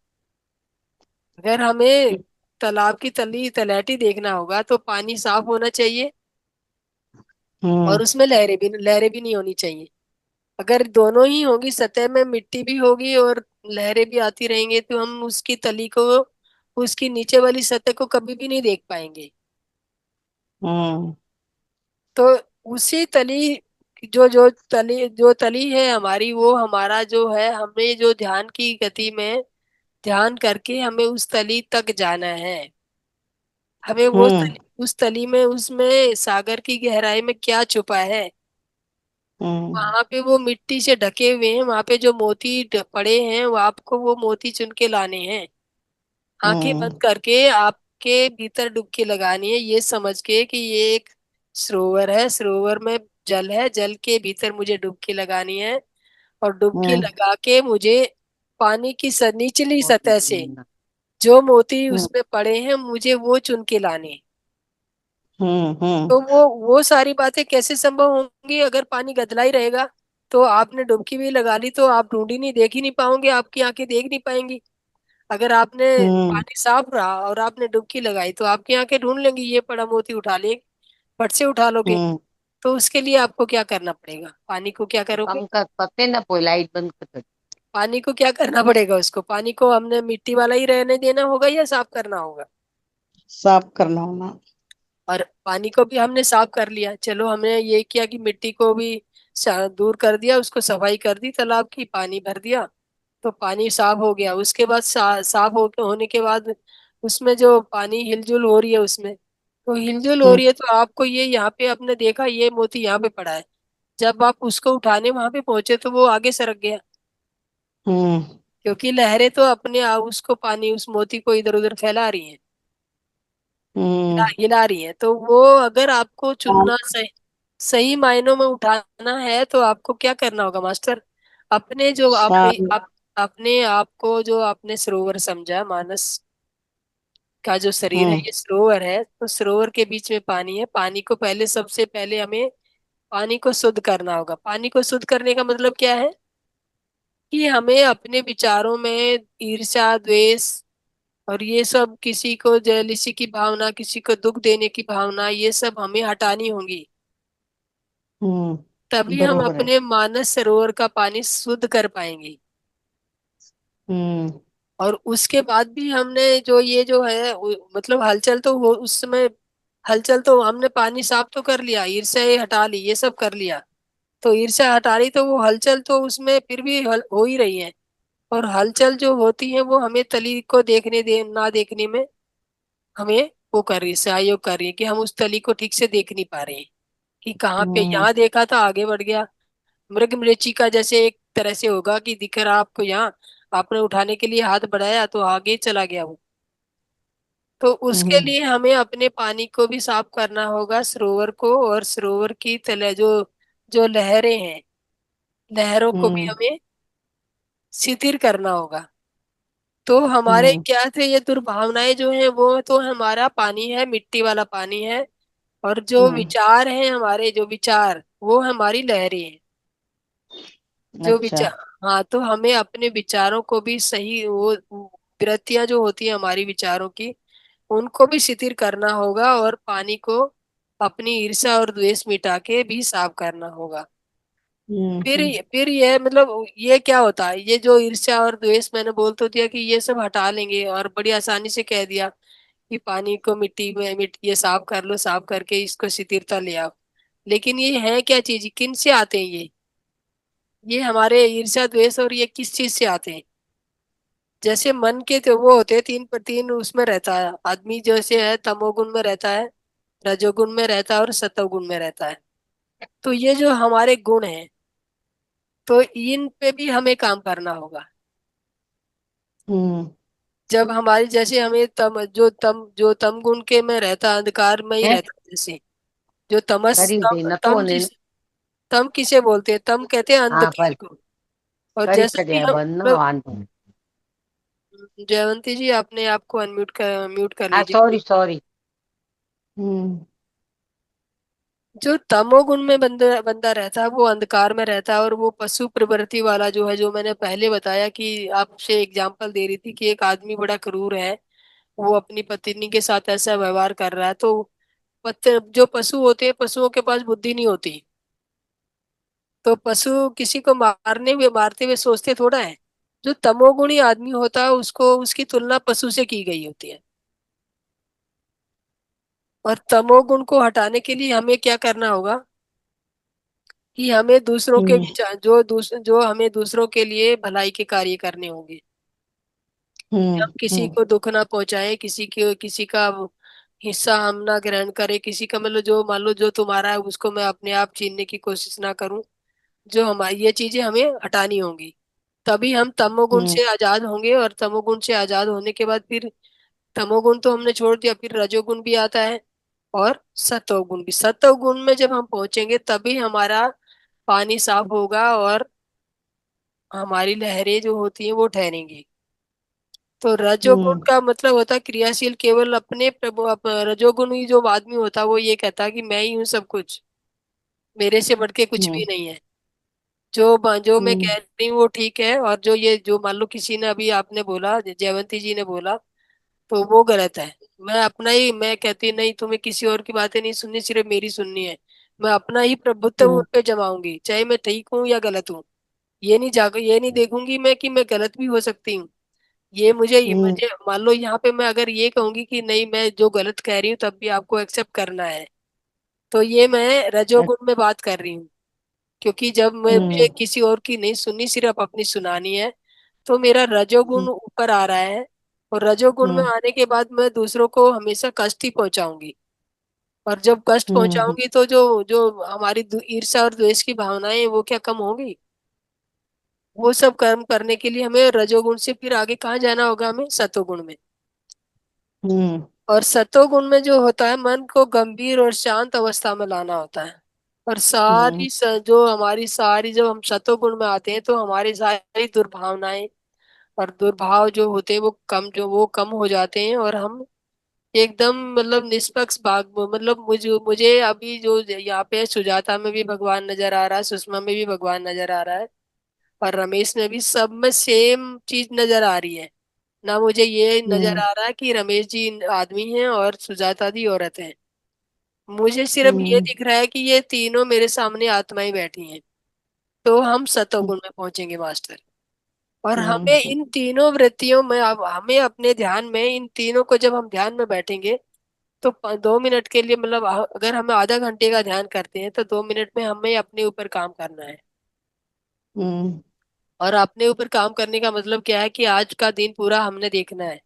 अगर हमें तालाब की तली तलहटी देखना होगा तो पानी साफ होना चाहिए और हम्म उसमें लहरें भी नहीं होनी चाहिए। अगर दोनों ही होगी, सतह में मिट्टी भी होगी और लहरें भी आती रहेंगी, तो हम उसकी तली को, उसकी नीचे वाली सतह को कभी भी नहीं देख पाएंगे। हम्म तो उसी तली, जो तली है हमारी, वो हमारा जो है, हमें जो ध्यान की गति में ध्यान करके हमें उस तली तक जाना है। हमें वो हम्म तली, उस तली में, उसमें सागर की गहराई में क्या छुपा है, हम्म वहां पे वो मिट्टी से ढके हुए हैं, वहां पे जो मोती पड़े हैं, वो आपको वो मोती चुन के लाने हैं। आंखें हम्म बंद करके आपके भीतर डुबकी लगानी है, ये समझ के कि ये एक सरोवर है, सरोवर में जल है, जल के भीतर मुझे डुबकी लगानी है। और डुबकी हम्म लगा के मुझे पानी की निचली सतह से जो मोती हम्म उसमें पड़े हैं, मुझे वो चुन के लाने हैं। हम्म तो वो सारी बातें कैसे संभव होंगी? अगर पानी गदला ही रहेगा तो आपने डुबकी भी लगा ली तो आप ढूंढ ही नहीं, देख ही नहीं पाओगे, आपकी आंखें देख नहीं पाएंगी। अगर आपने हम्म पानी साफ रहा और आपने डुबकी लगाई तो आपकी आंखें ढूंढ लेंगी, ये पड़ा मोती उठा ले, फट से उठा लोगे। हम्म तो उसके लिए आपको क्या करना पड़ेगा? पानी को क्या करोगे? काम का पते ना पोई लाइट बंद कर। पानी को क्या करना पड़ेगा? उसको, पानी को हमने मिट्टी वाला ही रहने देना होगा या साफ करना होगा? साफ करना होना। और पानी को भी हमने साफ कर लिया, चलो हमने ये किया कि मिट्टी को भी दूर कर दिया, उसको सफाई कर दी, तालाब की पानी भर दिया, तो पानी साफ हो गया। उसके बाद साफ होने के बाद उसमें जो पानी हिलजुल हो रही है उसमें, तो हिलजुल हो हम्म रही है तो आपको ये यहाँ पे आपने देखा ये मोती यहाँ पे पड़ा है, जब आप उसको उठाने वहां पे पहुंचे तो वो आगे सरक गया, हम्म क्योंकि लहरें तो अपने आप उसको, पानी उस मोती को इधर उधर फैला रही हैं, हम्म हिला रही हैं। तो वो अगर आपको शांत चुनना सही, सही मायनों में उठाना है तो आपको क्या करना होगा मास्टर? अपने जो शांत। अपने आप को जो आपने सरोवर समझा, मानस का जो शरीर है हम्म ये सरोवर है, तो सरोवर के बीच में पानी है। पानी को पहले, सबसे पहले हमें पानी को शुद्ध करना होगा। पानी को शुद्ध करने का मतलब क्या है? कि हमें अपने विचारों में ईर्ष्या, द्वेष और ये सब, किसी को जेलिसी की भावना, किसी को दुख देने की भावना, ये सब हमें हटानी होंगी। तभी हम बरोबर है। अपने मानस सरोवर का पानी शुद्ध कर पाएंगे। हम्म और उसके बाद भी हमने जो ये जो है मतलब हलचल तो वो उस समय, हलचल तो हमने पानी साफ तो कर लिया, ईर्ष्या ये हटा ली, ये सब कर लिया, तो ईर्ष्या हटा रही तो वो हलचल तो उसमें फिर भी हो ही रही है। और हलचल जो होती है वो हमें तली को देखने दे ना देखने में हमें वो कर रही है, सहयोग कर रही है कि हम उस तली को ठीक से देख नहीं पा रहे हैं कि कहाँ पे, हम्म यहाँ देखा था आगे बढ़ गया। मृग मृच्छिका जैसे एक तरह से होगा कि दिख रहा आपको यहाँ, आपने उठाने के लिए हाथ बढ़ाया तो आगे चला गया वो। तो उसके हम्म लिए हमें अपने पानी को भी साफ करना होगा, सरोवर को, और सरोवर की तले जो जो लहरें हैं, लहरों को भी हम्म हमें शिथिल करना होगा। तो हमारे हम्म क्या थे ये दुर्भावनाएं जो हैं, वो तो हमारा पानी है, मिट्टी वाला पानी है। और जो हम्म विचार हैं हमारे, जो विचार, वो हमारी लहरें हैं, जो अच्छा। विचार। हाँ, तो हमें अपने विचारों को भी सही, वो वृत्तियां जो होती है हमारी विचारों की, उनको भी शिथिल करना होगा, और पानी को अपनी ईर्ष्या और द्वेष मिटा के भी साफ करना होगा। फिर हम्म फिर ये मतलब ये क्या होता है, ये जो ईर्ष्या और द्वेष मैंने बोल तो दिया कि ये सब हटा लेंगे, और बड़ी आसानी से कह दिया कि पानी को मिट्टी में ये साफ कर लो, साफ करके इसको शिथिलता ले आओ। लेकिन ये है क्या चीज, किन से आते हैं ये हमारे ईर्ष्या द्वेष, और ये किस चीज से आते हैं? जैसे मन के तो वो होते हैं तीन पर तीन, उसमें रहता है आदमी, जैसे है तमोगुण में रहता है, रजोगुण में रहता है और सतोगुण में रहता है। तो ये जो हमारे गुण हैं, तो इन पे भी हमें काम करना होगा। हम्म जब हमारी, जैसे हमें तम जो तम गुण के में रहता, अंधकार में ही हैं? रहता, जैसे जो तमस करी तम, देना तो तम होने। जिस तम किसे बोलते हैं? तम कहते हैं हाँ अंधकार पर को। और करी जैसा कि छड़िया हम बंद ना मतलब, वांधो। जयवंती जी अपने आप को म्यूट कर हाँ लीजिए सॉरी प्लीज। सॉरी। हम्म जो तमोगुण में बंदा बंदा रहता है वो अंधकार में रहता है, और वो पशु प्रवृत्ति वाला जो है, जो मैंने पहले बताया कि आपसे एग्जांपल दे रही थी कि एक आदमी बड़ा क्रूर है, वो अपनी पत्नी के साथ ऐसा व्यवहार कर रहा है। तो जो पशु होते हैं, पशुओं के पास बुद्धि नहीं होती। तो पशु किसी को मारते हुए सोचते थोड़ा है। जो तमोगुणी आदमी होता है उसको उसकी तुलना पशु से की गई होती है। और तमोगुण को हटाने के लिए हमें क्या करना होगा कि हमें दूसरों के हम्म विचार जो हमें दूसरों के लिए भलाई के कार्य करने होंगे। कि हम किसी हम्म को दुख ना पहुंचाए, किसी का हिस्सा हम ना ग्रहण करें, किसी का मतलब जो मान लो जो तुम्हारा है उसको मैं अपने आप छीनने की कोशिश ना करूं। जो हमारी ये चीजें हमें हटानी होंगी, तभी हम तमोगुण हम्म से आजाद होंगे। और तमोगुण से आजाद होने के बाद फिर तमोगुण तो हमने छोड़ दिया, फिर रजोगुण भी आता है और सतोगुण भी। सतोगुण में जब हम पहुंचेंगे तभी हमारा पानी साफ होगा और हमारी लहरें जो होती हैं वो ठहरेंगी। तो रजोगुण हम्म का मतलब होता है क्रियाशील, केवल अपने प्रभु रजोगुण जो आदमी होता है वो ये कहता है कि मैं ही हूँ सब कुछ, मेरे से बढ़ के कुछ भी हम्म नहीं है। जो मैं कह रही हूँ वो ठीक है, और जो मान लो किसी ने अभी आपने बोला, जयवंती जी ने बोला, तो वो गलत है। मैं कहती नहीं, तुम्हें किसी और की बातें नहीं सुननी, सिर्फ मेरी सुननी है। मैं अपना ही प्रभुत्व हम्म उन पे जमाऊंगी, चाहे मैं ठीक हूँ या गलत हूँ। ये नहीं देखूंगी मैं कि मैं गलत भी हो सकती हूँ। ये हम्म मुझे मान लो यहाँ पे मैं अगर ये कहूंगी कि नहीं मैं जो गलत कह रही हूँ तब भी आपको एक्सेप्ट करना है, तो ये मैं रजोगुण में बात कर रही हूँ। क्योंकि जब मैं मुझे हम्म किसी और की नहीं सुननी, सिर्फ अपनी सुनानी है, तो मेरा रजोगुण ऊपर आ रहा है। और रजोगुण में हम्म आने के बाद मैं दूसरों को हमेशा कष्ट ही पहुंचाऊंगी। और जब कष्ट हम्म पहुंचाऊंगी तो जो जो हमारी ईर्ष्या और द्वेष की भावनाएं हैं, वो क्या कम होंगी? वो सब कर्म करने के लिए हमें रजोगुण से फिर आगे कहाँ जाना होगा? हमें सतोगुण में। हम्म और सतोगुण में जो होता है, मन को गंभीर और शांत अवस्था में लाना होता है। और हम्म जो हमारी सारी, जब हम सतोगुण में आते हैं तो हमारी सारी दुर्भावनाएं और दुर्भाव जो होते हैं वो कम हो जाते हैं। और हम एकदम मतलब निष्पक्ष भाग, मतलब मुझे अभी जो यहाँ पे सुजाता में भी भगवान नजर आ रहा है, सुषमा में भी भगवान नजर आ रहा है, और रमेश में भी, सब में सेम चीज नजर आ रही है। ना मुझे ये नजर हम्म आ रहा है कि रमेश जी आदमी हैं और सुजाता दी औरत है। मुझे सिर्फ ये हम्म दिख रहा है कि ये तीनों मेरे सामने आत्माएं बैठी हैं। तो हम सतोगुण में पहुंचेंगे मास्टर। और हमें हम्म इन तीनों वृत्तियों में, अब हमें अपने ध्यान में इन तीनों को, जब हम ध्यान में बैठेंगे तो 2 मिनट के लिए, मतलब अगर हमें आधा घंटे का ध्यान करते हैं तो 2 मिनट में हमें अपने ऊपर काम करना है। हम्म और अपने ऊपर काम करने का मतलब क्या है कि आज का दिन पूरा हमने देखना है।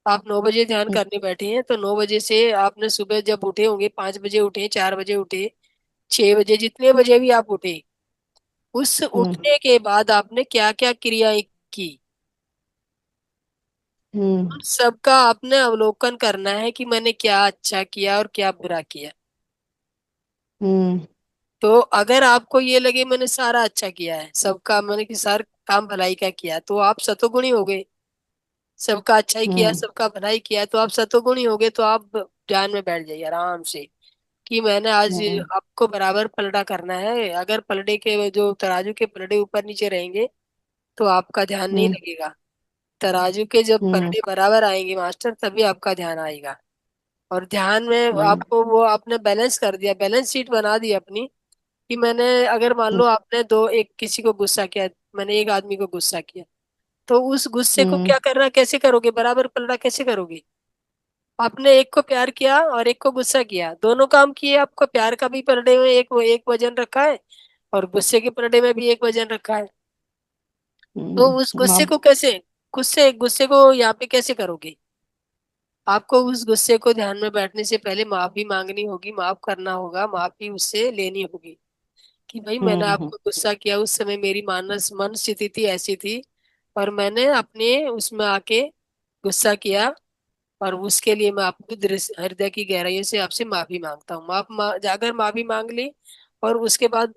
आप 9 बजे ध्यान करने बैठे हैं तो 9 बजे से आपने सुबह जब उठे होंगे, 5 बजे उठे, 4 बजे उठे, 6 बजे, जितने बजे भी आप उठे, उस हम्म उठने के बाद आपने क्या क्या क्रियाएं की, हम्म उन सबका आपने अवलोकन करना है कि मैंने क्या अच्छा किया और क्या बुरा किया। हम्म तो अगर आपको ये लगे मैंने सारा अच्छा किया है, सबका मैंने कि सारा काम भलाई का किया, तो आप सतोगुणी हो गए। सबका अच्छा ही किया, हम्म सबका भलाई किया, तो आप सतोगुणी हो गए। तो आप ध्यान में बैठ जाइए आराम से कि मैंने आज हम्म आपको बराबर पलड़ा करना है। अगर पलड़े के जो तराजू के पलड़े ऊपर नीचे रहेंगे तो आपका ध्यान नहीं हम्म लगेगा। तराजू के जब हम्म पलड़े बराबर आएंगे मास्टर, तभी आपका ध्यान आएगा। और ध्यान में हम्म आपको वो आपने बैलेंस कर दिया, बैलेंस शीट बना दी अपनी, कि मैंने अगर मान लो आपने दो एक किसी को गुस्सा किया, मैंने एक आदमी को गुस्सा किया, तो उस गुस्से को हम्म क्या करना, कैसे करोगे? बराबर पलड़ा कैसे करोगे? आपने एक को प्यार किया और एक को गुस्सा किया, दोनों काम किए। आपको प्यार का भी पलड़े में एक एक वजन रखा है, और गुस्से के पलड़े में भी एक वजन रखा है। तो उस गुस्से आप को कैसे, गुस्से को यहाँ पे कैसे करोगे? आपको उस गुस्से को ध्यान में बैठने से पहले माफी मांगनी होगी, माफ करना होगा, माफी उससे लेनी होगी कि भाई मैंने हम्म आपको गुस्सा किया, उस समय मेरी मन स्थिति थी ऐसी थी, और मैंने अपने उसमें आके गुस्सा किया, और उसके लिए मैं आपको हृदय की गहराइयों से आपसे माफी मांगता हूँ। जाकर माफी मांग ली, और उसके बाद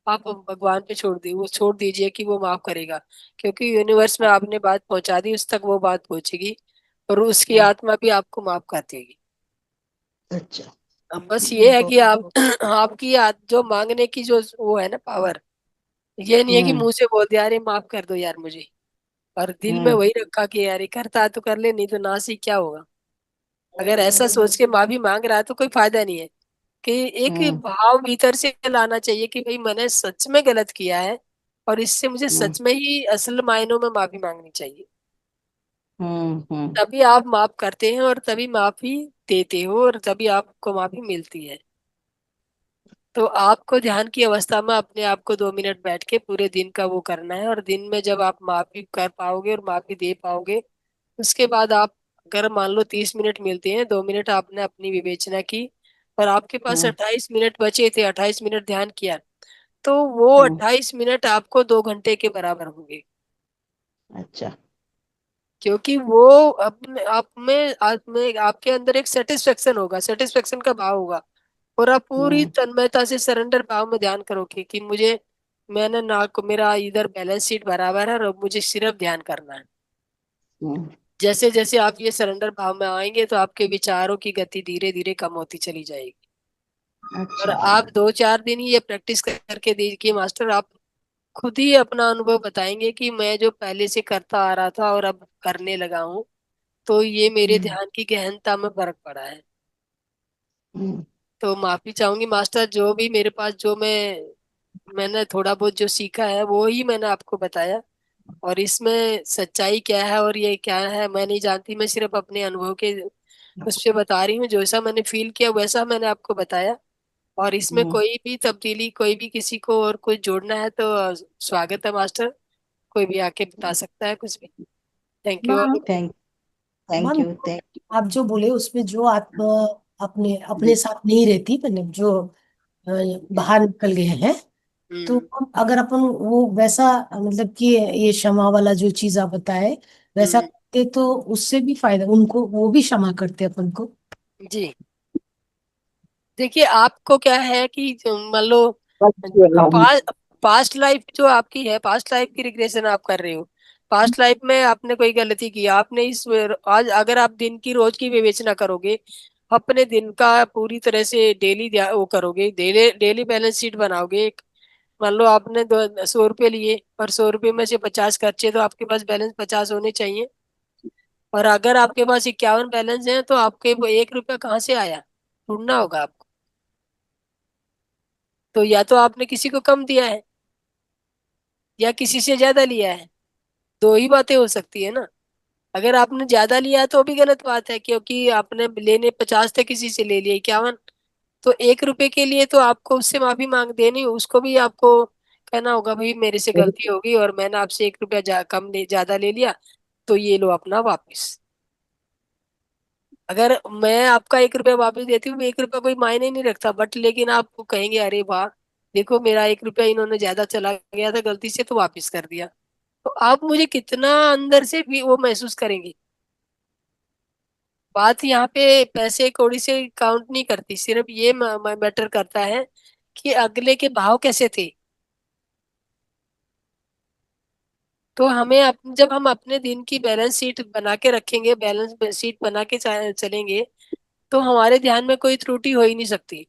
आप भगवान पे छोड़ दी, वो छोड़ दीजिए कि वो माफ करेगा। क्योंकि यूनिवर्स में आपने बात पहुंचा दी, उस तक वो बात पहुंचेगी, और उसकी हाँ, आत्मा भी आपको माफ कर देगी। अच्छा। अब बस ये है कि आप बहुत। आपकी जो मांगने की जो वो है ना पावर, ये नहीं है कि हम्म। मुंह से बोल दिया अरे माफ कर दो यार मुझे, और दिल में हम्म। वही रखा कि यार ये करता है तो कर ले, नहीं तो ना सी क्या होगा। अगर ऐसा सोच के माफी मांग रहा है तो कोई फायदा नहीं है। कि एक हम्म। भाव भीतर से लाना चाहिए कि भाई मैंने सच में गलत किया है, और इससे मुझे हम्म। सच में ही असल मायनों में माफी मांगनी चाहिए। हम्म। हम्म। तभी आप माफ करते हैं, और तभी माफी देते हो, और तभी आपको माफी मिलती है। तो आपको ध्यान की अवस्था में अपने आप को 2 मिनट बैठ के पूरे दिन का वो करना है, और दिन में जब आप माफी कर पाओगे और माफी दे पाओगे, उसके बाद आप, अगर मान लो 30 मिनट मिलते हैं, 2 मिनट आपने अपनी विवेचना की, और आपके पास हम्म। 28 मिनट बचे थे, 28 मिनट ध्यान किया, तो वो हम्म। 28 मिनट आपको 2 घंटे के बराबर होंगे। अच्छा। क्योंकि वो अपने आप में आपके अंदर एक सेटिस्फेक्शन होगा, सेटिस्फेक्शन का भाव होगा, और आप पूरी हम्म। तन्मयता से सरेंडर भाव में ध्यान करोगे कि मुझे, मैंने ना को मेरा इधर बैलेंस शीट बराबर है, और अब मुझे सिर्फ ध्यान करना है। हम्म। जैसे जैसे आप ये सरेंडर भाव में आएंगे, तो आपके विचारों की गति धीरे धीरे कम होती चली जाएगी। और अच्छा। आप 2-4 दिन ही ये प्रैक्टिस करके देखिए मास्टर, आप खुद ही अपना अनुभव बताएंगे कि मैं जो पहले से करता आ रहा था और अब करने लगा हूँ, तो ये मेरे हम्म। ध्यान की गहनता में फर्क पड़ा है। हम्म। तो माफी चाहूंगी मास्टर, जो भी मेरे पास, जो मैंने थोड़ा बहुत जो सीखा है वो ही मैंने आपको बताया, और इसमें सच्चाई क्या है और ये क्या है मैं नहीं जानती, मैं सिर्फ अपने अनुभव के उस पे बता रही हूँ, जैसा मैंने फील किया वैसा मैंने आपको बताया। और इसमें हम्म। कोई भी तब्दीली, कोई भी किसी को और कुछ जोड़ना है तो स्वागत है मास्टर, कोई भी आके बता सकता है कुछ भी। Thank you. Ma'am, thank thank ma'am you. Thank आप जो बोले उसमें जो आप अपने अपने साथ नहीं रहती, मतलब जो अ, बाहर निकल गए हैं, तो हम्म। अगर अपन वो वैसा मतलब कि ये क्षमा वाला जो चीज आप बताए वैसा हम्म। करते तो उससे भी फायदा, उनको वो भी क्षमा करते अपन को। जी, देखिए आपको क्या है कि मान लो यू। पास्ट लाइफ जो आपकी है, पास्ट लाइफ की रिग्रेशन आप कर रहे हो। पास्ट लाइफ में आपने कोई गलती की, आपने इस आज अगर आप दिन की रोज की विवेचना करोगे, अपने दिन का पूरी तरह से डेली वो करोगे, डेली डेली बैलेंस शीट बनाओगे। मान लो आपने 100 रुपये लिए, और 100 रुपये में से 50 खर्चे, तो आपके पास बैलेंस 50 होने चाहिए। और अगर आपके पास 51 बैलेंस है, तो आपके वो 1 रुपया कहाँ से आया, ढूंढना होगा आपको। तो या तो आपने किसी को कम दिया है, या किसी से ज्यादा लिया है, दो ही बातें हो सकती है ना। अगर आपने ज्यादा लिया है तो भी गलत बात है, क्योंकि आपने लेने 50 थे, किसी से ले लिए 51, तो 1 रुपए के लिए तो आपको उससे माफी मांग देनी, उसको भी आपको कहना होगा भाई मेरे से गलती हो गई, और मैंने आपसे 1 रुपया कम ज्यादा ले लिया, तो ये लो अपना वापिस। अगर मैं आपका 1 रुपया वापस देती हूँ, 1 रुपया कोई मायने नहीं रखता, बट लेकिन आप कहेंगे अरे वाह, देखो मेरा 1 रुपया इन्होंने ज्यादा चला गया था गलती से, तो वापस कर दिया। तो आप मुझे कितना अंदर से भी वो महसूस करेंगे। बात यहाँ पे पैसे कौड़ी से काउंट नहीं करती, सिर्फ ये मैटर करता है कि अगले के भाव कैसे थे। तो हमें जब हम अपने दिन की बैलेंस शीट बना के रखेंगे, बैलेंस शीट बना के चलेंगे, तो हमारे ध्यान में कोई त्रुटि हो ही नहीं सकती।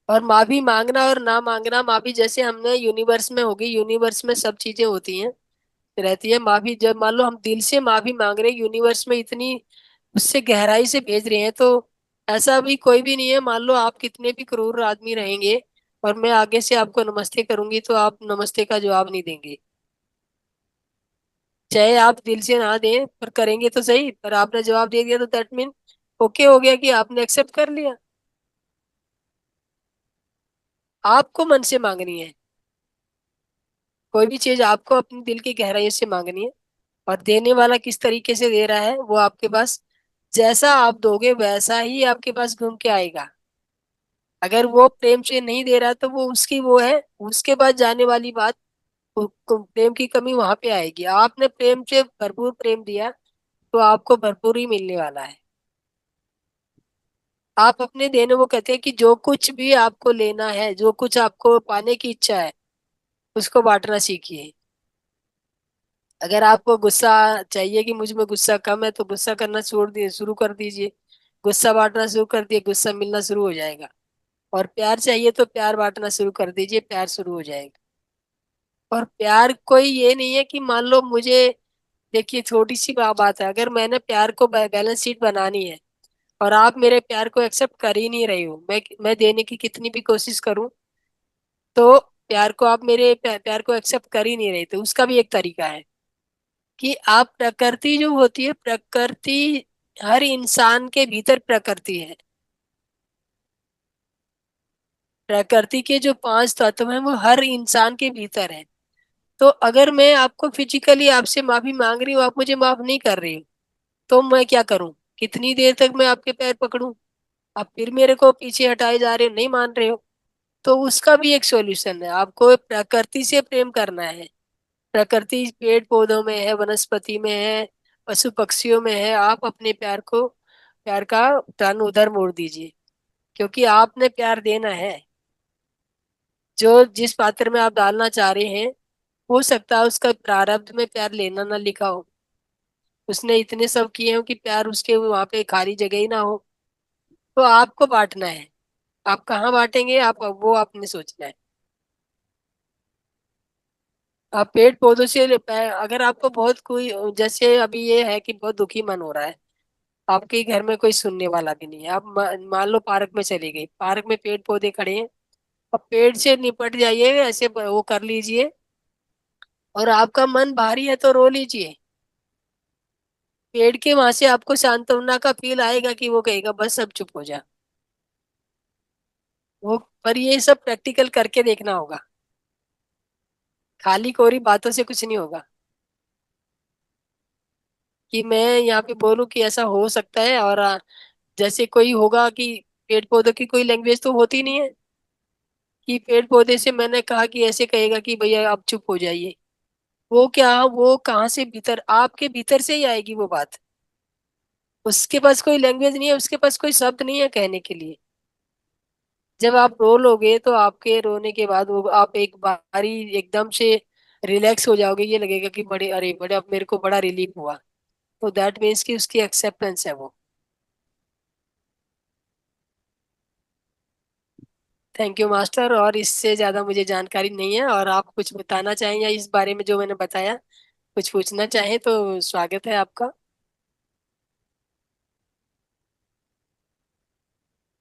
और माफी मांगना और ना मांगना, माफी जैसे हमने यूनिवर्स में होगी, यूनिवर्स में सब चीजें होती हैं, रहती है। माफी जब मान लो हम दिल से माफी मांग रहे हैं, यूनिवर्स में इतनी उससे गहराई से भेज रहे हैं, तो ऐसा भी कोई भी नहीं है। मान लो आप कितने भी क्रूर आदमी रहेंगे, और मैं आगे से आपको नमस्ते करूंगी, तो आप नमस्ते का जवाब नहीं देंगे, चाहे आप दिल से ना दें, पर करेंगे तो सही। पर आपने जवाब दे दिया, तो दैट मीन ओके हो गया कि आपने एक्सेप्ट कर लिया। आपको मन से मांगनी है, कोई भी चीज आपको अपनी दिल की गहराई से मांगनी है, और देने वाला किस तरीके से दे रहा है वो आपके पास, जैसा आप दोगे वैसा ही आपके पास घूम के आएगा। अगर वो प्रेम से नहीं दे रहा, तो वो उसकी वो है, उसके पास जाने वाली बात प्रेम की कमी वहां पे आएगी। आपने प्रेम से भरपूर प्रेम दिया तो आपको भरपूर ही मिलने वाला है। आप अपने देने, वो कहते हैं कि जो कुछ भी आपको लेना है, जो कुछ आपको पाने की इच्छा है, उसको बांटना सीखिए। अगर आपको गुस्सा चाहिए कि मुझ में गुस्सा कम है, तो गुस्सा करना छोड़ दिए, शुरू कर दीजिए, गुस्सा बांटना शुरू कर दिए, गुस्सा मिलना शुरू हो जाएगा। और प्यार चाहिए तो प्यार बांटना शुरू कर दीजिए, प्यार शुरू हो जाएगा। और प्यार कोई ये नहीं है कि मान लो मुझे, देखिए छोटी सी बात है, अगर मैंने प्यार को बैलेंस शीट बनानी है और आप मेरे प्यार को एक्सेप्ट कर ही नहीं रही हो, मैं देने की कितनी भी कोशिश करूं, तो प्यार को आप मेरे प्यार को एक्सेप्ट कर ही नहीं रहे, तो उसका भी एक तरीका है कि आप, प्रकृति जो होती है, प्रकृति, हर इंसान के भीतर प्रकृति है। प्रकृति के जो पांच तत्व हैं वो हर इंसान के भीतर है। तो अगर मैं आपको फिजिकली आपसे माफी मांग रही हूँ, आप मुझे माफ नहीं कर रही हो, तो मैं क्या करूं? कितनी देर तक मैं आपके पैर पकड़ूं? आप फिर मेरे को पीछे हटाए जा रहे हो, नहीं मान रहे हो। तो उसका भी एक सॉल्यूशन है, आपको प्रकृति से प्रेम करना है। प्रकृति पेड़ पौधों में है, वनस्पति में है, पशु पक्षियों में है। आप अपने प्यार को, प्यार का टर्न उधर मोड़ दीजिए, क्योंकि आपने प्यार देना है। जो जिस पात्र में आप डालना चाह रहे हैं, हो सकता है उसका प्रारब्ध में प्यार लेना ना लिखा हो, उसने इतने सब किए हो कि प्यार उसके वहां पे खाली जगह ही ना हो। तो आपको बांटना है। आप कहाँ बांटेंगे, आप वो आपने सोचना है। आप पेड़ पौधों से अगर आपको बहुत कोई, जैसे अभी ये है कि बहुत दुखी मन हो रहा है, आपके घर में कोई सुनने वाला भी नहीं है, आप मान लो पार्क में चले गए, पार्क में पेड़ पौधे खड़े हैं, अब पेड़ से निपट जाइए, ऐसे वो कर लीजिए, और आपका मन भारी है तो रो लीजिए। पेड़ के वहां से आपको सांत्वना का फील आएगा कि वो कहेगा बस अब चुप हो जा। वो, पर ये सब प्रैक्टिकल करके देखना होगा, खाली कोरी बातों से कुछ नहीं होगा। कि मैं यहाँ पे बोलूं कि ऐसा हो सकता है, और जैसे कोई होगा कि पेड़ पौधों की कोई लैंग्वेज तो होती नहीं है, कि पेड़ पौधे से मैंने कहा कि ऐसे कहेगा कि भैया आप चुप हो जाइए। वो क्या, वो कहाँ से, भीतर, आपके भीतर से ही आएगी वो बात। उसके पास कोई लैंग्वेज नहीं है, उसके पास कोई शब्द नहीं है कहने के लिए। जब आप रो लोगे तो आपके रोने के बाद वो आप एक बारी एकदम से रिलैक्स हो जाओगे, ये लगेगा कि बड़े, अरे बड़े, अब मेरे को बड़ा रिलीफ हुआ। तो दैट मीन्स कि उसकी एक्सेप्टेंस है वो। थैंक यू मास्टर, और इससे ज्यादा मुझे जानकारी नहीं है। और आप कुछ बताना चाहें या इस बारे में जो मैंने बताया कुछ पूछना चाहें तो स्वागत है आपका।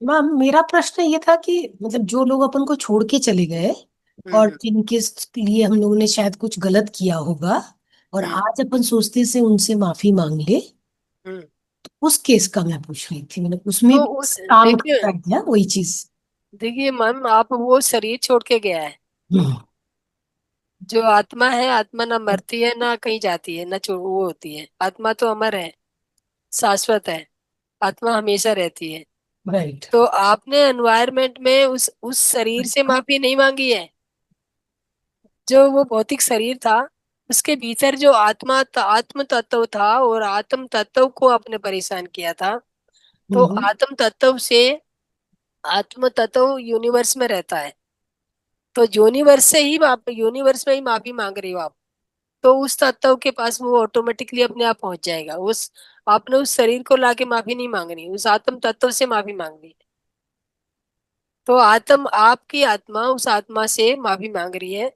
मैम, मेरा प्रश्न ये था कि मतलब जो लोग अपन को छोड़ के चले गए और हम्म। जिनके लिए हम लोगों ने शायद कुछ गलत किया होगा, और हम्म। आज अपन सोचते से उनसे माफी मांग ले, हम्म। उस केस का मैं पूछ रही थी, मतलब उसमें तो भी उस, काम देखिए, करता है क्या वही चीज? देखिए मैम, आप, वो शरीर छोड़ के गया है। हम्म। जो आत्मा है, आत्मा ना मरती है ना कहीं जाती है ना वो होती है। आत्मा तो अमर है, शाश्वत है, आत्मा हमेशा रहती है। राइट। तो आपने एनवायरमेंट में उस शरीर से माफी नहीं मांगी है। जो वो भौतिक शरीर था, उसके भीतर जो आत्म तत्व था, और आत्म तत्व को आपने परेशान किया था। तो हम्म। आत्म तत्व से, आत्म तत्व यूनिवर्स में रहता है, तो यूनिवर्स से ही आप यूनिवर्स में ही माफी मांग रही हो आप। तो उस तत्व के पास वो ऑटोमेटिकली अपने आप पहुंच जाएगा। उस, आपने उस शरीर को लाके माफी नहीं मांगनी, उस आत्म तत्व से माफी मांगनी है। तो आत्म, आपकी आत्मा उस आत्मा से माफी मांग रही है।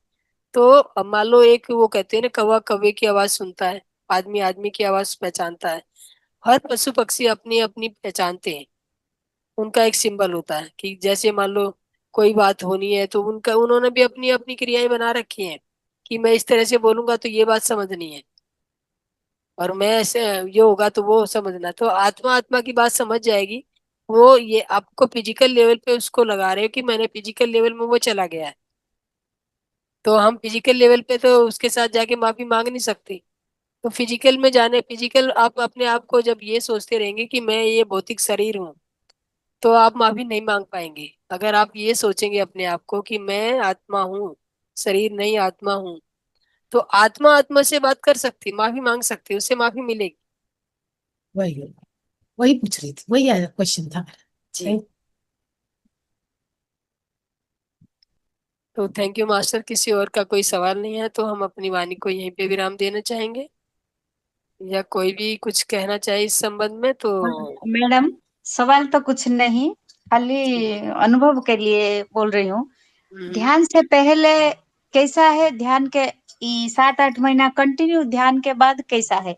तो अब मान लो, एक वो कहते हैं ना, कौवा कौवे की आवाज सुनता है, आदमी आदमी की आवाज पहचानता है। हर पशु पक्षी अपनी अपनी पहचानते हैं। उनका एक सिंबल होता है कि जैसे मान लो कोई बात होनी है, तो उनका, उन्होंने भी अपनी अपनी क्रियाएं बना रखी हैं कि मैं इस तरह से बोलूंगा तो ये बात समझनी है, और मैं ऐसे, ये होगा तो वो समझना। तो आत्मा आत्मा की बात समझ जाएगी। वो, ये आपको फिजिकल लेवल पे उसको लगा रहे हो कि मैंने फिजिकल लेवल में वो चला गया है, तो हम फिजिकल लेवल पे तो उसके साथ जाके माफी मांग नहीं सकते। तो फिजिकल में जाने, फिजिकल, आप अपने आप को जब ये सोचते रहेंगे कि मैं ये भौतिक शरीर हूँ, तो आप माफी नहीं मांग पाएंगे। अगर आप ये सोचेंगे अपने आप को कि मैं आत्मा हूँ, शरीर नहीं, आत्मा हूँ, तो आत्मा आत्मा से बात कर सकती, माफी मांग सकती, उससे माफी मिलेगी। वही वही पूछ रही थी, वही क्वेश्चन था मेरा। जी। Thank- तो थैंक यू मास्टर। किसी और का कोई सवाल नहीं है तो हम अपनी वाणी को यहीं पे विराम देना चाहेंगे, या कोई भी कुछ कहना चाहे इस संबंध में तो। मैडम, सवाल तो कुछ नहीं, खाली अनुभव के लिए बोल रही हूँ। हम्म, ध्यान से पहले कैसा है, ध्यान के 7-8 महीना कंटिन्यू, ध्यान के बाद कैसा है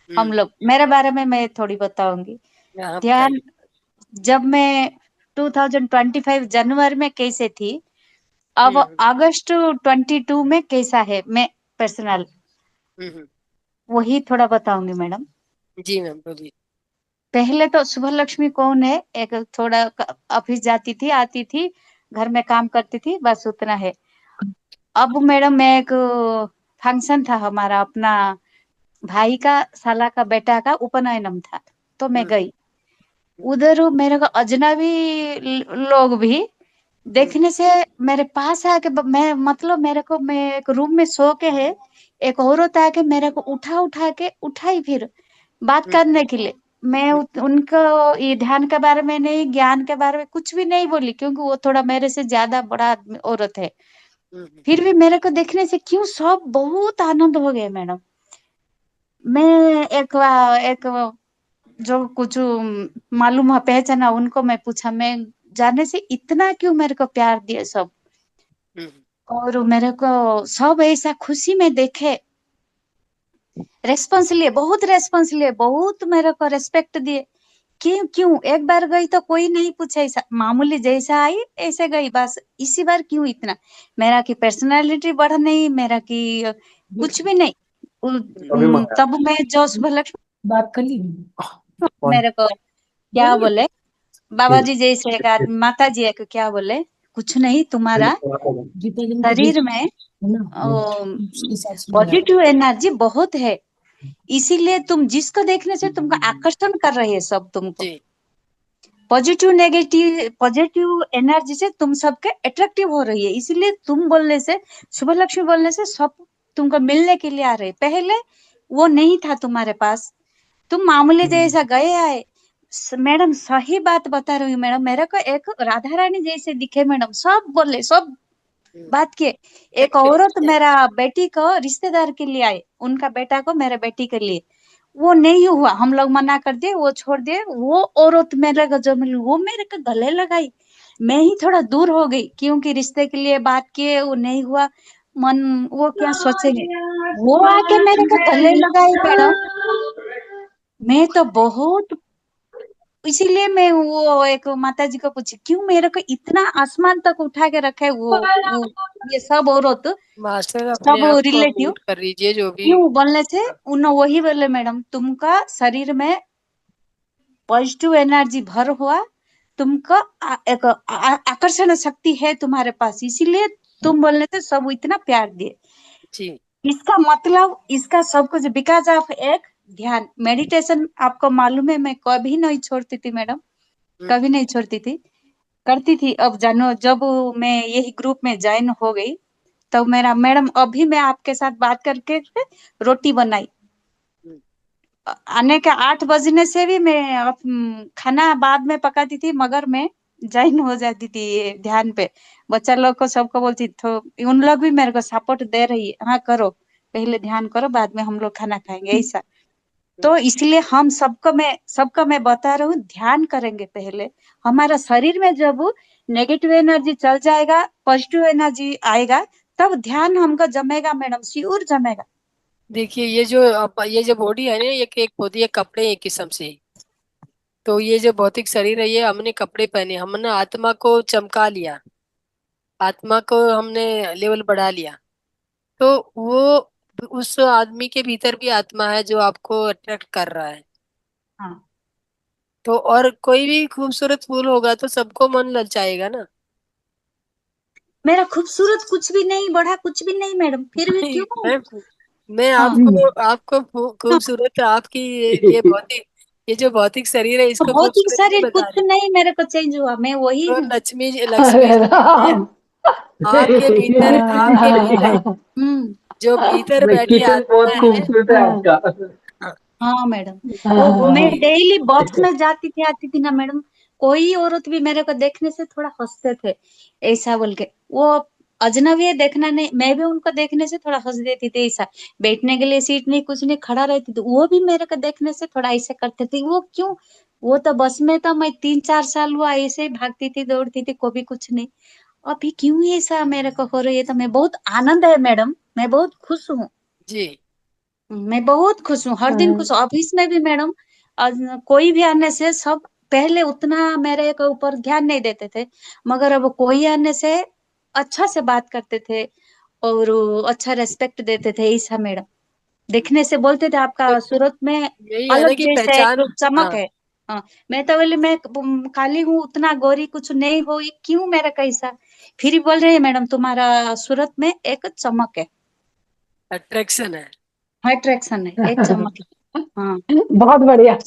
हम हम्म, लोग, मेरे बारे में मैं थोड़ी बताऊंगी। हाँ ध्यान, बताइए। जब मैं 2025 जनवरी में कैसे थी, अब हम्म, अगस्त 22 में कैसा है, मैं पर्सनल हम्म, वही थोड़ा बताऊंगी मैडम। जी मैम बोलिए। पहले तो शुभ लक्ष्मी कौन है, एक थोड़ा ऑफिस जाती थी, आती थी, घर में काम करती थी, बस उतना है। अब मैडम मैं एक फंक्शन था हमारा अपना, भाई का साला का बेटा का उपनयनम था, तो मैं हम्म, गई। हम्म, उधर मेरे को अजनबी लोग भी हम्म, देखने से मेरे पास आके मैं मतलब मेरे को, मैं एक रूम में सो के है, एक औरत आके मेरे को उठा उठा के उठाई, फिर बात हम्म, करने के लिए। मैं उनको ये ध्यान के बारे में नहीं, ज्ञान के बारे में कुछ भी नहीं बोली, क्योंकि वो थोड़ा मेरे से ज्यादा बड़ा औरत है। हम्म, फिर भी मेरे को देखने से क्यों सब बहुत आनंद हो गए मैडम। मैं एक जो कुछ मालूम है पहचाना उनको, मैं पूछा, मैं जाने से इतना क्यों मेरे को प्यार दिए सब, हम्म, और मेरे को सब ऐसा खुशी में देखे, रेस्पॉन्स लिए, बहुत रेस्पॉन्स लिए, बहुत मेरे को रेस्पेक्ट दिए। क्यों क्यों एक बार गई तो कोई नहीं पूछा, ऐसा मामूली जैसा आई ऐसे गई, बस इसी बार क्यों इतना, मेरा की पर्सनालिटी बढ़ा नहीं, मेरा की कुछ भी नहीं। तब मैं जो शुभ लक्ष्मी बात कर ली। मेरे को क्या बोले, बाबा जी जैसे एक आदमी, माता जी एक क्या बोले, कुछ नहीं, तुम्हारा गीता जी को भेज शरीर में है ना, उसके हिसाब से मंगा। पॉजिटिव एनर्जी बहुत है, इसीलिए तुम जिसको देखने से तुमको आकर्षण कर रही है सब तुमको, जी। पॉजिटिव नेगेटिव पॉजिटिव एनर्जी से तुम सबके अट्रैक्टिव हो रही है, इसीलिए तुम बोलने से, शुभ लक्ष्मी बोलने से सब तुमको मिलने के लिए आ रहे, पहले वो नहीं था तुम्हारे पास, तुम मामूली जैसा गए आए। मैडम सही बात बता रही हूँ मैडम, मेरे को एक राधा रानी जैसे दिखे मैडम, सब बोले, सब बात किए। एक औरत एक्चुअली मेरा बेटी को रिश्तेदार के लिए आए, उनका बेटा को मेरे बेटी के लिए, वो नहीं हुआ, हम लोग मना कर दिए, वो छोड़ दिए, वो औरत मेरे को जो मिली वो मेरे को गले लगाई, मैं ही थोड़ा दूर हो गई, क्योंकि रिश्ते के लिए बात किए, वो नहीं हुआ, मन वो क्या सोचेंगे, वो आके मेरे को गले लगाई मैडम। मैं तो बहुत, इसीलिए मैं वो एक माता जी को पूछी, क्यों मेरे को इतना आसमान तक उठा के रखे, वो ये सब औरत, मास्टर अपने सब आप को रिलेटिव, म्यूट कर लीजिए जो भी। क्यों बोलने से उन वही बोले, मैडम तुमका शरीर में पॉजिटिव एनर्जी भर हुआ, तुमको एक आकर्षण शक्ति है तुम्हारे पास, इसीलिए तुम बोलने से सब इतना प्यार दिए। जी। इसका मतलब, इसका सब कुछ बिकॉज ऑफ एक ध्यान मेडिटेशन, आपको मालूम है मैं कभी नहीं छोड़ती थी मैडम, हम्म, कभी नहीं छोड़ती थी, करती थी। अब जानो, जब मैं यही ग्रुप में ज्वाइन हो गई, तब मेरा मैडम, अभी मैं आपके साथ बात करके रोटी बनाई, हम्म, आने के 8 बजने से भी मैं खाना बाद में पकाती थी, मगर मैं ज्वाइन हो जाती थी ये ध्यान पे, बच्चा लोग को सबको बोलती तो उन लोग भी मेरे को सपोर्ट दे रही है, हाँ करो, पहले ध्यान करो, बाद में हम लोग खाना खाएंगे, ऐसा। हम्म, तो इसलिए हम सबको मैं बता रही हूँ, ध्यान करेंगे पहले, हमारा शरीर में जब नेगेटिव एनर्जी चल जाएगा, पॉजिटिव एनर्जी आएगा, तब ध्यान हमको जमेगा मैडम, श्योर जमेगा। देखिए ये जो बॉडी है ना, ये एक होती है कपड़े एक किस्म से। तो ये जो भौतिक शरीर है, ये हमने कपड़े पहने, हमने आत्मा को चमका लिया, आत्मा को हमने लेवल बढ़ा लिया। तो वो उस आदमी के भीतर भी आत्मा है जो आपको अट्रैक्ट कर रहा है। हाँ, तो और कोई भी खूबसूरत फूल होगा तो सबको मन ललचाएगा ना। मेरा खूबसूरत कुछ भी नहीं बढ़ा, कुछ भी नहीं मैडम, फिर भी क्यों। मैं मैं हाँ, आपको आपको खूबसूरत आपकी ये भौतिक, ये जो भौतिक शरीर है इसको भौतिक खूबसूरत नहीं शरीर बता कुछ रही। नहीं मेरे को चेंज हुआ, मैं वही तो हूँ। लक्ष्मी लक्ष्मी जी है, राम। आपके भीतर, आपके भीतर हम्म, जो भीतर नहीं, बैठी किचन आत्मा बहुत है। खूबसूरत है आपका। हाँ, हाँ मैडम, हाँ वो हाँ मैं हाँ। डेली बस में जाती थी आती थी ना मैडम, कोई औरत भी मेरे को देखने से थोड़ा हंसते थे, ऐसा बोल के वो अजनबी है देखना नहीं, मैं भी उनको देखने से थोड़ा हंस देती थी ऐसा। बैठने के लिए सीट नहीं कुछ नहीं, खड़ा रहती थी, वो भी मेरे को देखने से थोड़ा ऐसे करते थे। वो क्यों? वो तो बस में था, मैं 3-4 साल हुआ ऐसे ही भागती थी दौड़ती थी, कभी कुछ नहीं। अभी क्यों ऐसा मेरे को हो रही है? तो मैं बहुत आनंद है मैडम, मैं बहुत खुश हूँ। जी। मैं बहुत खुश हूँ, हर दिन खुश हूँ। ऑफिस में भी मैडम कोई भी आने से सब पहले उतना मेरे के ऊपर ध्यान नहीं देते थे, मगर अब कोई आने से अच्छा से बात करते थे और अच्छा रेस्पेक्ट देते थे ऐसा मैडम। देखने से बोलते थे तो आपका सूरत में यही है ना अलग कि जैसे पहचान। एक चमक हाँ, है। हाँ, मैं तो बोली मैं काली हूँ, उतना गोरी कुछ नहीं हो, ये क्यों मेरा कैसा? फिर भी बोल रहे हैं मैडम तुम्हारा सूरत में एक चमक है, अट्रैक्शन है। अट्रैक्शन है, एक चमक है। हाँ बहुत बढ़िया।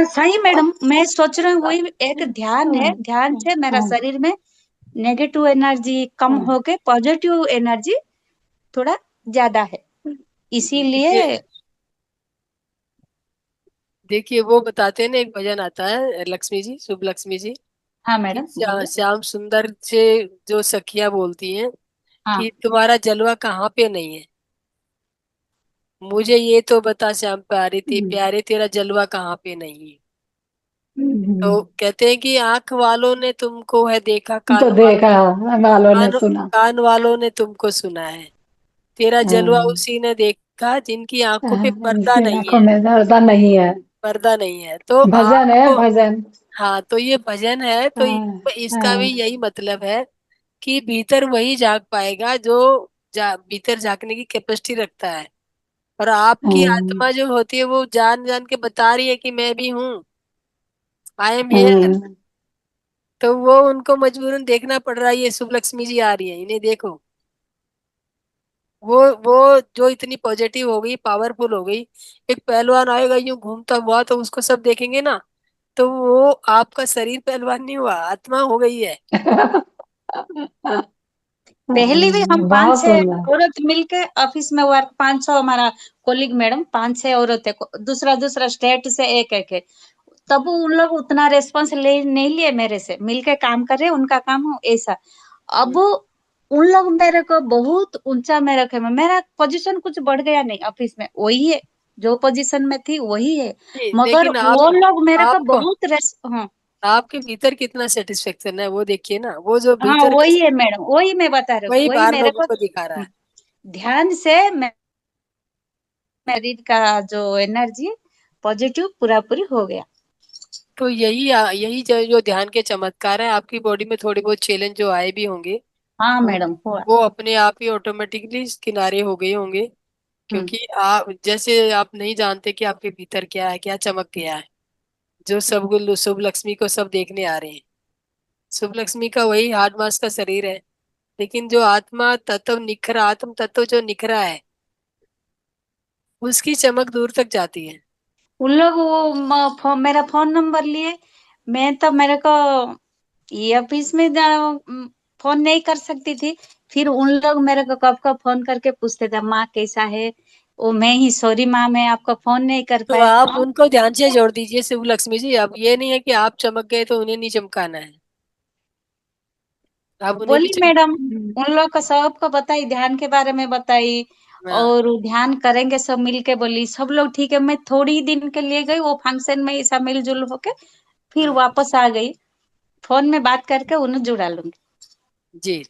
सही मैडम, मैं सोच रही हूँ वही एक ध्यान है, ध्यान से मेरा शरीर में नेगेटिव एनर्जी कम होके पॉजिटिव एनर्जी थोड़ा ज्यादा है, देखिए, इसीलिए। देखिए वो बताते हैं ना, एक भजन आता है लक्ष्मी जी, शुभ लक्ष्मी जी, हाँ कि मैडम बोलिए। श्याम सुंदर से जो सखियां बोलती हैं हाँ। कि तुम्हारा जलवा कहाँ पे नहीं है, मुझे ये तो बता श्याम प्यारे, प्यारे तेरा जलवा कहाँ पे नहीं है। तो कहते हैं कि आंख वालों ने तुमको है देखा, तो देखा, वालों ने कान सुना। कान वालों ने तुमको सुना है, तेरा जलवा हाँ, उसी ने देखा जिनकी आंखों पे पर्दा इसकी नहीं आंखों है। में दर्द नहीं है। पर्दा नहीं है तो भजन है, आपको। भजन। हाँ, तो ये भजन है, तो हाँ इसका भी हाँ यही मतलब है कि भीतर वही जाग पाएगा जो भीतर झांकने की कैपेसिटी रखता है। और आपकी हाँ आत्मा जो होती है वो जान जान के बता रही है कि मैं भी हूँ, आई एम हियर। हाँ तो वो उनको मजबूरन देखना पड़ रहा है, ये शुभ लक्ष्मी जी आ रही है, इन्हें देखो। वो जो इतनी पॉजिटिव हो गई, पावरफुल हो गई, एक पहलवान आएगा यूं घूमता हुआ तो उसको सब देखेंगे ना, तो वो आपका शरीर पहलवान नहीं हुआ, आत्मा हो गई है। पहले भी हम पांच बहुत छह सुंदर। औरत मिलके ऑफिस में वर्क, 500 हमारा कोलिग मैडम, 5-6 औरत है, दूसरा दूसरा स्टेट से एक एक है। तब उन लोग उतना रेस्पॉन्स ले नहीं लिए मेरे से, मिलके काम कर रहे उनका काम हो ऐसा। अब हम्म। उन लोग मेरे को बहुत ऊंचा में रखे, मेरा पोजीशन कुछ बढ़ गया नहीं ऑफिस में, वही है जो पोजीशन में थी वही है। मगर लेकिन वो लोग मेरे को आपको बहुत हाँ। आपके भीतर कितना सेटिस्फेक्शन है वो देखिए ना, वो जो हाँ भीतर का, वही है मैडम, वही मैं बता रही हूँ, वही वही बाहर मेरे लोगों को को दिखा रहा है। ध्यान से शरीर का जो एनर्जी पॉजिटिव पूरा पूरी हो गया। तो यही जो ध्यान के चमत्कार है, आपकी बॉडी में थोड़ी बहुत चैलेंज जो आए भी होंगे, हाँ वो मैडम हुआ। वो अपने आप ही ऑटोमेटिकली किनारे हो गए होंगे। हम्म। क्योंकि आप जैसे आप नहीं जानते कि आपके भीतर क्या है, क्या चमक गया है, जो सब शुभ लक्ष्मी को सब देखने आ रहे हैं। शुभ लक्ष्मी का वही हार्ड मास का शरीर है, लेकिन जो आत्मा तत्व निखरा, आत्म तत्व जो निखरा है, उसकी चमक दूर तक जाती है। उन लोग वो मेरा फोन नंबर लिए, मैं तो मेरे को ये ऑफिस में फोन नहीं कर सकती थी। फिर उन लोग मेरे को कब कब फोन करके पूछते थे माँ कैसा है, वो मैं ही सॉरी माँ मैं आपको फोन नहीं कर तो पाए। आप उनको ध्यान से जोड़ दीजिए शुभ लक्ष्मी जी। अब ये नहीं है कि आप चमक गए तो उन्हें नहीं चमकाना है, आप उन्हें भी बोली मैडम, उन लोग को सबको बताई, ध्यान के बारे में बताई हाँ। और ध्यान करेंगे सब मिलके, बोली सब लोग ठीक है। मैं थोड़ी ही दिन के लिए गई वो फंक्शन में, ऐसा मिलजुल होके फिर हाँ, वापस आ गई। फोन में बात करके उन्हें जुड़ा लूंगी। जी।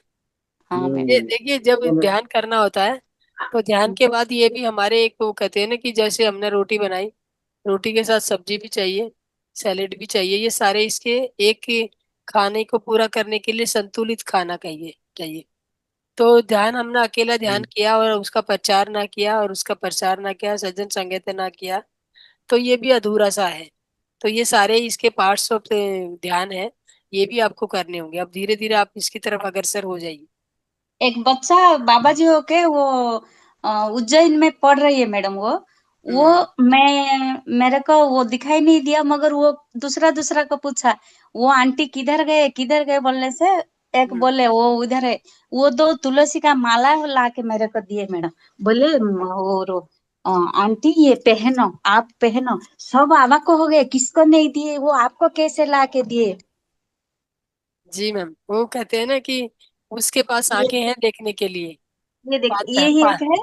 हाँ ये मैडम। देखिए, जब ध्यान करना होता है तो ध्यान के बाद ये भी हमारे एक वो कहते हैं ना कि जैसे हमने रोटी बनाई, रोटी के साथ सब्जी भी चाहिए, सैलेड भी चाहिए, ये सारे इसके एक ही खाने को पूरा करने के लिए संतुलित खाना चाहिए चाहिए। तो ध्यान हमने अकेला ध्यान किया और उसका प्रचार ना किया, और उसका प्रचार ना किया, सज्जन संगत ना किया, तो ये भी अधूरा सा है। तो ये सारे इसके पार्ट्स ऑफ ध्यान है, ये भी आपको करने होंगे। अब धीरे धीरे आप इसकी तरफ अग्रसर हो जाइए। एक बच्चा बाबा जी होके वो उज्जैन में पढ़ रही है मैडम, वो हम्म। मेरे को वो दिखाई नहीं दिया, मगर वो दूसरा दूसरा को पूछा, वो आंटी किधर गए बोलने से एक बोले वो उधर है, वो 2 तुलसी का माला ला के मेरे को दिए मैडम। बोले और आंटी ये पहनो, आप पहनो। सब आवा को हो गए, किसको नहीं दिए, वो आपको कैसे ला के दिए? जी मैम, वो कहते हैं ना कि उसके पास ये आंखें हैं देखने के लिए। ये देख, पाँच ये ही पाँच। एक है।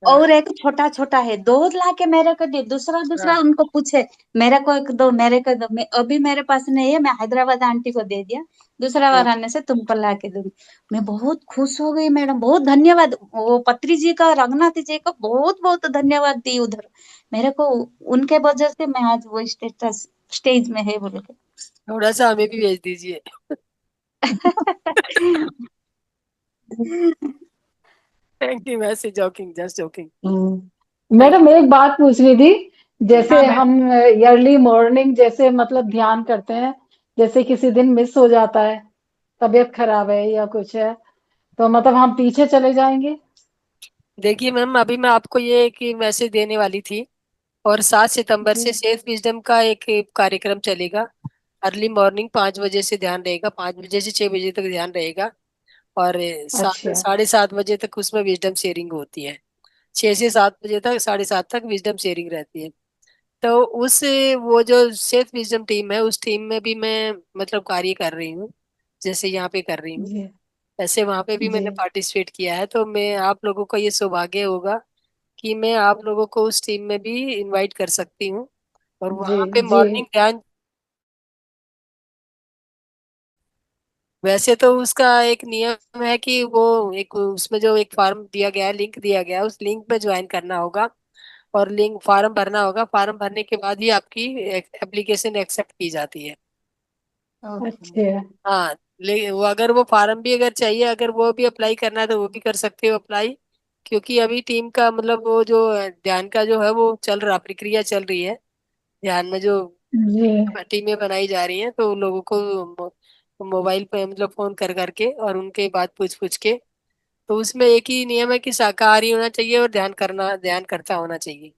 हाँ। और एक छोटा छोटा है, 2 ला के मेरे को दे, दूसरा दूसरा हाँ। उनको पूछे, मेरे को एक दो, मेरे को दो। मैं अभी मेरे पास नहीं है, मैं हैदराबाद आंटी को दे दिया, दूसरा हाँ। बार आने से तुमको ला के दूंगी। मैं बहुत खुश हो गई मैडम, बहुत धन्यवाद। वो पत्री जी का, रंगनाथ जी का बहुत बहुत धन्यवाद दी उधर मेरे को। उनके वजह से मैं आज वो स्टेटस स्टेज में है बोल के। थोड़ा सा हमें भी भेज दीजिए। थैंक यू, वैसे joking, just joking. Thank madam एक बात पूछनी थी। यू। हाँ जैसे मैडम। हम अर्ली मॉर्निंग जैसे मतलब ध्यान करते हैं, जैसे किसी दिन मिस हो जाता है, तबीयत खराब है या कुछ है, तो मतलब हम पीछे चले जाएंगे? देखिए मैम, अभी मैं आपको ये एक मैसेज देने वाली थी। और 7 सितंबर जी। से सेफ विजडम का एक कार्यक्रम चलेगा। अर्ली मॉर्निंग 5 बजे से ध्यान रहेगा, 5 बजे से 6 बजे तक ध्यान रहेगा। और सात अच्छा। 7:30 बजे तक उसमें विजडम शेयरिंग होती है। 6 से 7 बजे तक, 7:30 तक विजडम शेयरिंग रहती है। तो उस वो जो सेफ विजडम टीम है, उस टीम में भी मैं मतलब कार्य कर रही हूँ, जैसे यहाँ पे कर रही हूँ। जी। ऐसे वहां पे भी जी। मैंने पार्टिसिपेट किया है। तो मैं आप लोगों का ये सौभाग्य होगा कि मैं आप लोगों को उस टीम में भी इनवाइट कर सकती हूँ। और जी। वहां पे जी। मॉर्निंग ध्यान, वैसे तो उसका एक नियम है कि वो एक उसमें जो एक फॉर्म दिया गया है, लिंक दिया गया है, उस लिंक पे ज्वाइन करना होगा। और लिंक फॉर्म भरना होगा, फॉर्म भरने के बाद ही आपकी एप्लीकेशन एक्सेप्ट की जाती है। ओके। अच्छा। हाँ। वो अगर वो फार्म भी अगर चाहिए, अगर वो भी अप्लाई करना है तो वो भी कर सकते हो अप्लाई। क्योंकि अभी टीम का मतलब वो जो ध्यान का जो है वो चल रहा, प्रक्रिया चल रही है। ध्यान में जो जी। टीमें बनाई जा रही हैं, तो लोगों को मोबाइल पे मतलब फोन कर करके और उनके बात पूछ पूछ के। तो उसमें एक ही नियम है कि शाकाहारी होना चाहिए और ध्यान करता होना चाहिए।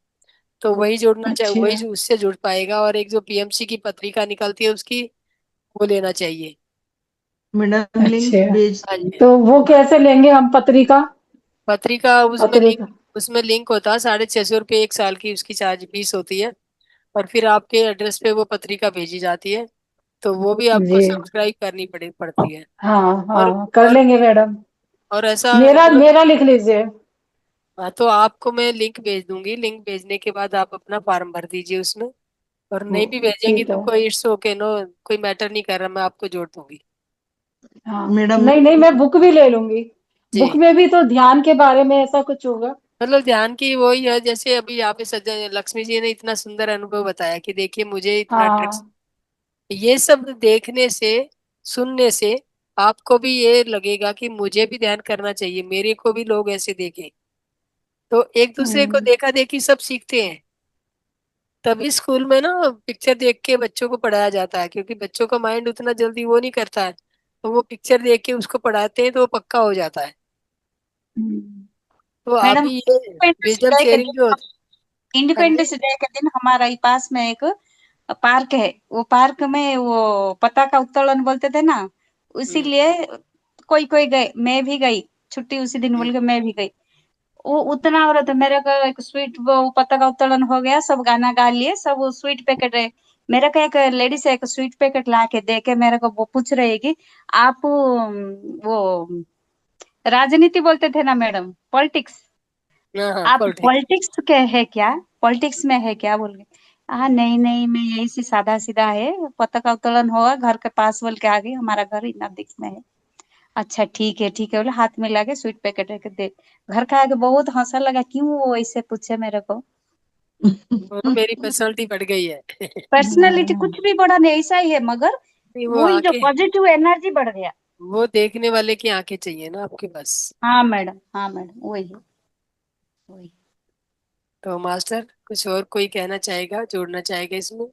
तो वही जुड़ना चाहिए, अच्छा। वही उससे जुड़ पाएगा। और एक जो पीएमसी की पत्रिका निकलती है उसकी, वो लेना चाहिए। मैडम लिंक अच्छा, भेज हाँ दी। जी। तो वो कैसे लेंगे हम पत्रिका? पत्रिका पत्रिका। उसमें लिंक होता है। 650 रुपये 1 साल की उसकी चार्ज फीस होती है। और फिर आपके एड्रेस पे वो पत्रिका भेजी जाती है। तो वो भी आपको जी। सब्सक्राइब करनी पड़ती है। हाँ और हाँ, कर और लेंगे मैडम। और ऐसा मेरा वो, मेरा लिख लीजिए। हाँ, तो आपको मैं लिंक भेज दूंगी। लिंक भेजने के बाद आप अपना फॉर्म भर दीजिए उसमें। और नहीं भी भेजेंगी ठीक तो है। कोई इट्स ओके, नो, कोई मैटर नहीं कर रहा, मैं आपको जोड़ दूंगी। हाँ, मैडम नहीं नहीं, मैं बुक भी ले लूंगी। बुक जी। में भी तो ध्यान के बारे में ऐसा कुछ होगा? मतलब ध्यान की वही है, जैसे अभी यहाँ पे सज्जन लक्ष्मी जी ने इतना सुंदर अनुभव बताया कि देखिए मुझे इतना ट्रिक्स, हाँ। ये सब देखने से, सुनने से आपको भी ये लगेगा कि मुझे भी ध्यान करना चाहिए, मेरे को भी लोग ऐसे देखें। तो एक दूसरे को हम्म। देखा देखी सब सीखते हैं। तभी स्कूल में ना पिक्चर देख के बच्चों को पढ़ाया जाता है, क्योंकि बच्चों का माइंड उतना जल्दी वो नहीं करता है। तो वो पिक्चर देख के उसको पढ़ाते हैं तो वो पक्का हो जाता है। हम्म। तो मैडम, अभी ये इंडिपेंडेंस विजडम डे के शेयरिंग जो, दिन, हाँ जी। इंडिपेंडेंस डे के दिन हमारा ही पास में एक पार्क है। वो पार्क में वो पताका उत्तोलन बोलते थे ना, हम्म। इसीलिए कोई कोई गए, मैं भी गई। छुट्टी उसी दिन हम्म। बोल के मैं भी गई। वो उतना हो रहा था, मेरे को एक स्वीट, वो पताका उत्तोलन हो गया, सब गाना गा लिए, सब वो स्वीट पैकेट है। मेरे को एक लेडीज एक स्वीट पैकेट ला के दे के मेरे को वो पूछ रही है कि आप वो राजनीति बोलते थे ना मैडम, पॉलिटिक्स, हाँ हाँ, आप पॉलिटिक्स। पॉलिटिक्स के है क्या, पॉलिटिक्स में है क्या बोल के। हाँ नहीं नहीं, मैं यही से सादा सीधा है, पताका उत्तोलन होगा घर के पास बोल के आ गई, हमारा घर ही नजदीक में है। अच्छा ठीक है बोले, हाथ में लाके स्वीट पैकेट रख दे। घर का आके बहुत हंसा लगा, क्यों वो ऐसे पूछे मेरे को। वो मेरी पर्सनालिटी बढ़ गई है। पर्सनालिटी कुछ भी बड़ा नहीं, ऐसा ही है, मगर नहीं, वो वही जो आंखें, पॉजिटिव एनर्जी बढ़ गया। वो देखने वाले की आंखें चाहिए ना आपके पास। हाँ मैडम, हाँ मैडम, वही है, वही। तो मास्टर कुछ और कोई कहना चाहेगा, जोड़ना चाहेगा इसमें?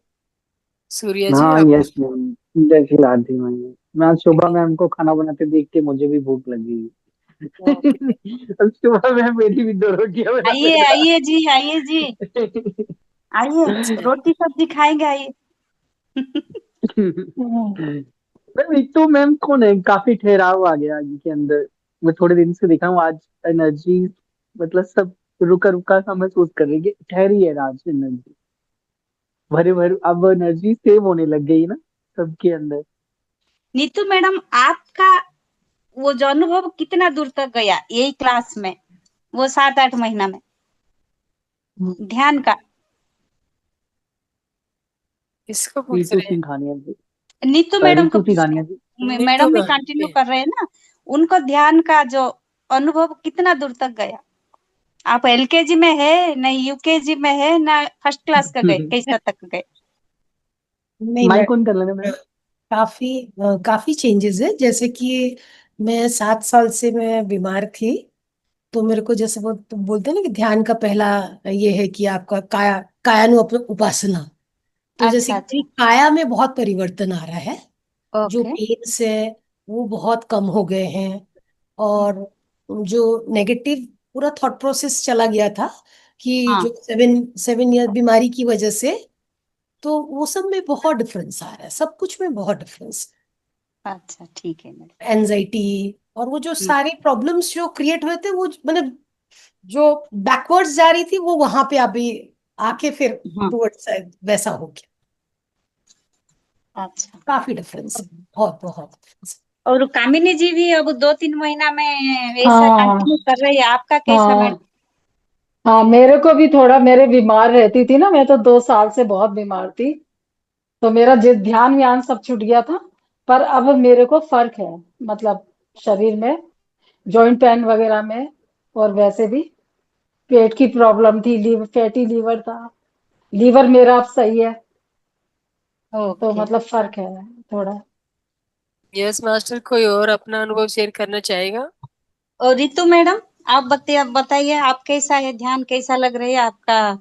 सूर्या जी हाँ, आप? Yes ma'am. जय श्री राधे मैम। मैं आज सुबह मैम को खाना बनाते देख के मुझे भी भूख लगी। ओके। अब सुबह मैम मेरी भी 2 रोटियां बना आइए आइए जी, आइए जी, आइए, अच्छा। रोटी सब्जी खाएंगे, आइए। हम्म। मैम एक तो मैम कौन है, काफी ठहराव आ गया आगे के अंदर। मैं थोड़े दिन से देखा हूँ आज एनर्जी, मतलब सब रुका रुका सा महसूस कर रही है, ठहरी है आज एनर्जी, भरे भरे अब एनर्जी सेव होने लग गई ना सबके अंदर। नीतू मैडम, आपका वो जो अनुभव कितना दूर तक गया यही क्लास में, वो 7-8 महीना में ध्यान का? इसको पूछ रीतू रहे हैं? सिंघानिया जी। नीतू मैडम को रीतू पूछ रहे सिंघानिया जी। हैं, नीतू मैडम भी का कंटिन्यू कर रहे हैं ना। उनको ध्यान का जो अनुभव कितना दूर तक गया? आप एलकेजी में है, न यूकेजी में है, ना फर्स्ट क्लास का गए, कैसा तक गए? नहीं माइक मैडम, ऑन कर लेना मैम। काफी काफी चेंजेस है। जैसे कि मैं 7 साल से मैं बीमार थी, तो मेरे को जैसे वो तुम बोलते हैं ना कि ध्यान का पहला ये है कि आपका कायानु उपासना। तो जैसे अच्छा कि मेरी अच्छा। काया में बहुत परिवर्तन आ रहा है। जो ओके। पेन्स है वो बहुत कम हो गए हैं। और जो नेगेटिव पूरा थॉट प्रोसेस चला गया था कि हाँ। जो 7 7 ईयर बीमारी की वजह से, तो वो सब में बहुत डिफरेंस आ रहा है, सब कुछ में बहुत डिफरेंस। अच्छा ठीक है मैडम। एनजाइटी और वो जो हम्म, सारे प्रॉब्लम्स जो क्रिएट हुए थे, वो मतलब जो बैकवर्ड्स जा रही थी वो वहां पे अभी आके फिर हाँ। टूवर्ड्स वैसा हो गया। अच्छा। काफी डिफरेंस है, बहुत बहुत डिफरेंस। और कामिनी जी भी अब 2-3 महीना में ऐसा हाँ कंटिन्यू कर रही है, आपका कैसा हाँ। मैडम? हाँ मेरे को भी थोड़ा, मेरे बीमार रहती थी ना, मैं तो 2 साल से बहुत बीमार थी। तो मेरा ध्यान व्यान सब छूट गया था। पर अब मेरे को फर्क है, मतलब शरीर में, जॉइंट पेन वगैरह में, और वैसे भी पेट की प्रॉब्लम थी, फैटी लीवर था। लीवर मेरा अब सही है। तो ओके। मतलब फर्क है थोड़ा। यस मास्टर, कोई और अपना अनुभव शेयर करना चाहेगा? और रितु मैडम, आप बताइए, आप कैसा है, ध्यान कैसा लग रही है आपका?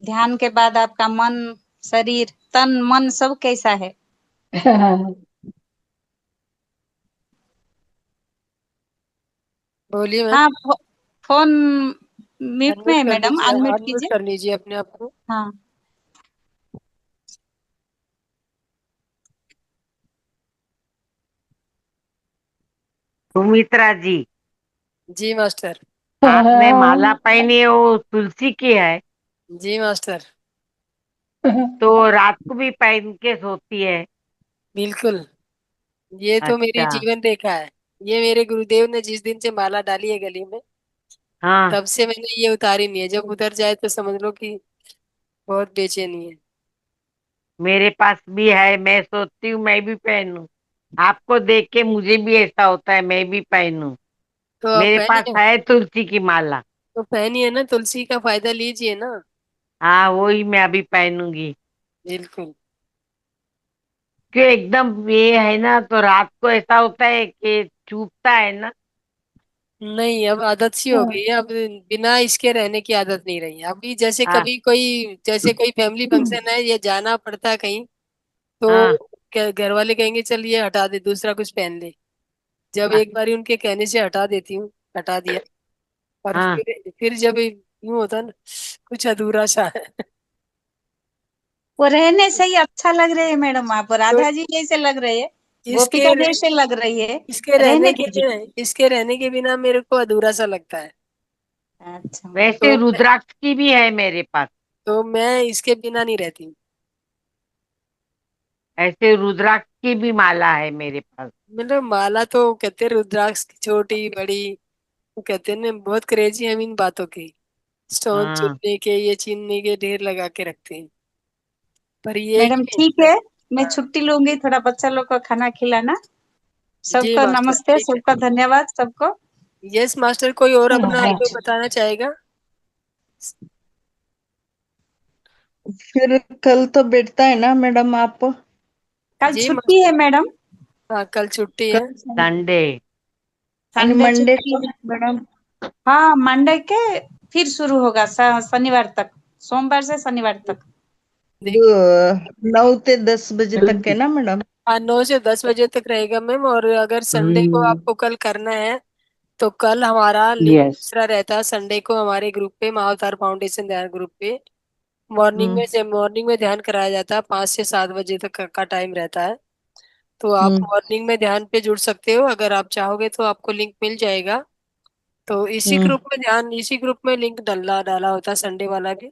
ध्यान के बाद आपका मन, शरीर, तन मन सब कैसा है? बोलिए मैम। हाँ, फोन म्यूट में अनम्यूट है कर मैडम, लीजिए, अनम्यूट अनम्यूट कीजिए। कर लीजिए अपने आप को। हाँ। सुमित्रा जी, जी मास्टर। हाथ में माला पहनी है, वो तुलसी की है। जी मास्टर। तो रात को भी पहन के सोती है? बिल्कुल, ये तो मेरी अच्छा। जीवन रेखा है। ये मेरे गुरुदेव ने जिस दिन से माला डाली है गली में, हाँ, तब से मैंने ये उतारी नहीं है। जब उतर जाए तो समझ लो कि बहुत बेचैनी है। मेरे पास भी है, मैं सोचती हूँ मैं भी पहनूं। आपको देख के मुझे भी ऐसा होता है, मैं भी पहनूं। तो आप मेरे पास पहनिए। है तुलसी की माला। तो पहनिए ना, तुलसी का फायदा लीजिए ना। हाँ, वही मैं अभी पहनूंगी। बिल्कुल। क्यों, एकदम ये है ना, तो रात को ऐसा होता है कि चुभता है ना। नहीं, अब आदत सी हो गई है। अब बिना इसके रहने की आदत नहीं रही है। अभी जैसे हाँ कभी कोई, जैसे कोई फैमिली फंक्शन है या जाना पड़ता है कहीं, हाँ तो घर वाले कहेंगे चल ये हटा दे, दूसरा कुछ पहन ले। जब हाँ एक बारी उनके कहने से हटा देती हूँ, हटा दिया। और हाँ। फिर जब यूं होता है ना, कुछ अधूरा सा है। वो रहने से ही अच्छा लग रहे है मैडम, आप तो राधा जी जैसे लग रहे है, इसके गोपिका जैसे लग रही है। इसके रहने रहने के दीजिए। इसके रहने के बिना मेरे को अधूरा सा लगता है। अच्छा मैडम। वैसे तो रुद्राक्ष की भी है मेरे पास। मैं इसके बिना नहीं रहती। ऐसे रुद्राक्ष की भी माला है मेरे पास। मतलब माला तो कहते हैं रुद्राक्ष की, छोटी बड़ी, वो कहते हैं ना, बहुत क्रेजी है हम इन बातों की। स्टोन हाँ चुनने के, ये चीनने के ढेर लगा के रखते हैं। पर ये है मैडम कि ठीक है, मैं छुट्टी लूंगी, थोड़ा बच्चा लोग को खाना खिलाना। जी सबको मास्टर, नमस्ते, ठीक है। सबका धन्यवाद सबको। यस मास्टर, कोई और अपना अनुभव अच्छा। बताना चाहेगा? फिर कल तो बैठता है ना मैडम आप? कल जी छुट्टी मास्टर। है मैडम। हाँ, कल छुट्टी है। कल संडे। संडे मंडे छुट्टी को है। मैडम? हाँ, मंडे के फिर शुरू होगा, शनिवार तक, सोमवार से शनिवार तक। देखिए, 9 से 10 बजे तक है ना मैडम? हाँ, 9 से 10 बजे तक रहेगा मैम। और अगर संडे को हम्म। आपको कल करना है, तो कल हमारा लिंक यस। दूसरा रहता है। संडे को हमारे ग्रुप पे, महाअवतार फाउंडेशन ध्यान ग्रुप पे, मॉर्निंग हम्म। में ध्यान कराया जाता है। 5 से 7 बजे तक का टाइम रहता है। तो आप मॉर्निंग में ध्यान पे जुड़ सकते हो, अगर आप चाहोगे तो आपको लिंक मिल जाएगा। तो इसी ग्रुप में ध्यान, इसी ग्रुप में लिंक डाला डाला होता है संडे वाला भी।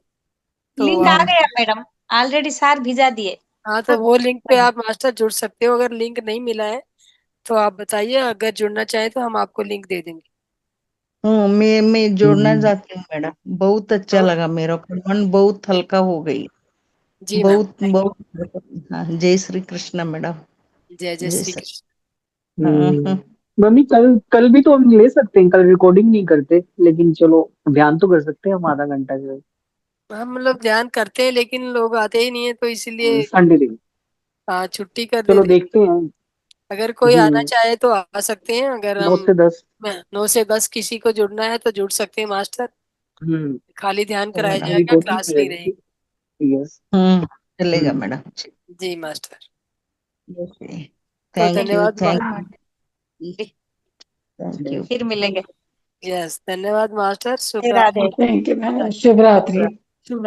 तो लिंक आ आप, गया मैडम, ऑलरेडी सर भेजा दिए। हाँ तो वो लिंक पे आप मास्टर जुड़ सकते हो। अगर लिंक नहीं मिला है तो आप बताइए, अगर जुड़ना चाहे तो हम आपको लिंक दे देंगे। मैं जोड़ना चाहती हूँ मैडम। बहुत अच्छा तो लगा, मेरा को मन बहुत हल्का हो गई। जी मैम, बहुत बहुत। हाँ, जय श्री कृष्ण मैडम। जय जय जय श्री श्री। कृष्ण। हाँ हाँ। मम्मी कल कल भी तो हम ले सकते हैं, कल रिकॉर्डिंग नहीं करते, लेकिन चलो ध्यान तो कर सकते हैं हम आधा घंटा जो हम लोग ध्यान करते हैं लेकिन लोग आते ही नहीं है, तो इसीलिए संडे दिन। छुट्टी कर चलो देते हैं। देखते हैं। अगर कोई आना हम्म। चाहे तो आ सकते हैं। अगर नौ हम से दस 9 से 10 किसी को जुड़ना है तो जुड़ सकते हैं मास्टर। हम्म। खाली ध्यान कराया हमारी जाएगा, रिकॉर्डिंग क्लास हो नहीं जाएगी। रहेगी। हम्म, चलेगा हम्म। मैडम। जी मास्टर। तो थैंक यू धन्यवाद थैंक यू थैंक यू। फिर मिलेंगे। यस, धन्यवाद मास्टर, शुभ राधे। रात्रि। थैंक यू मैम, शुभ रात्रि। शुभ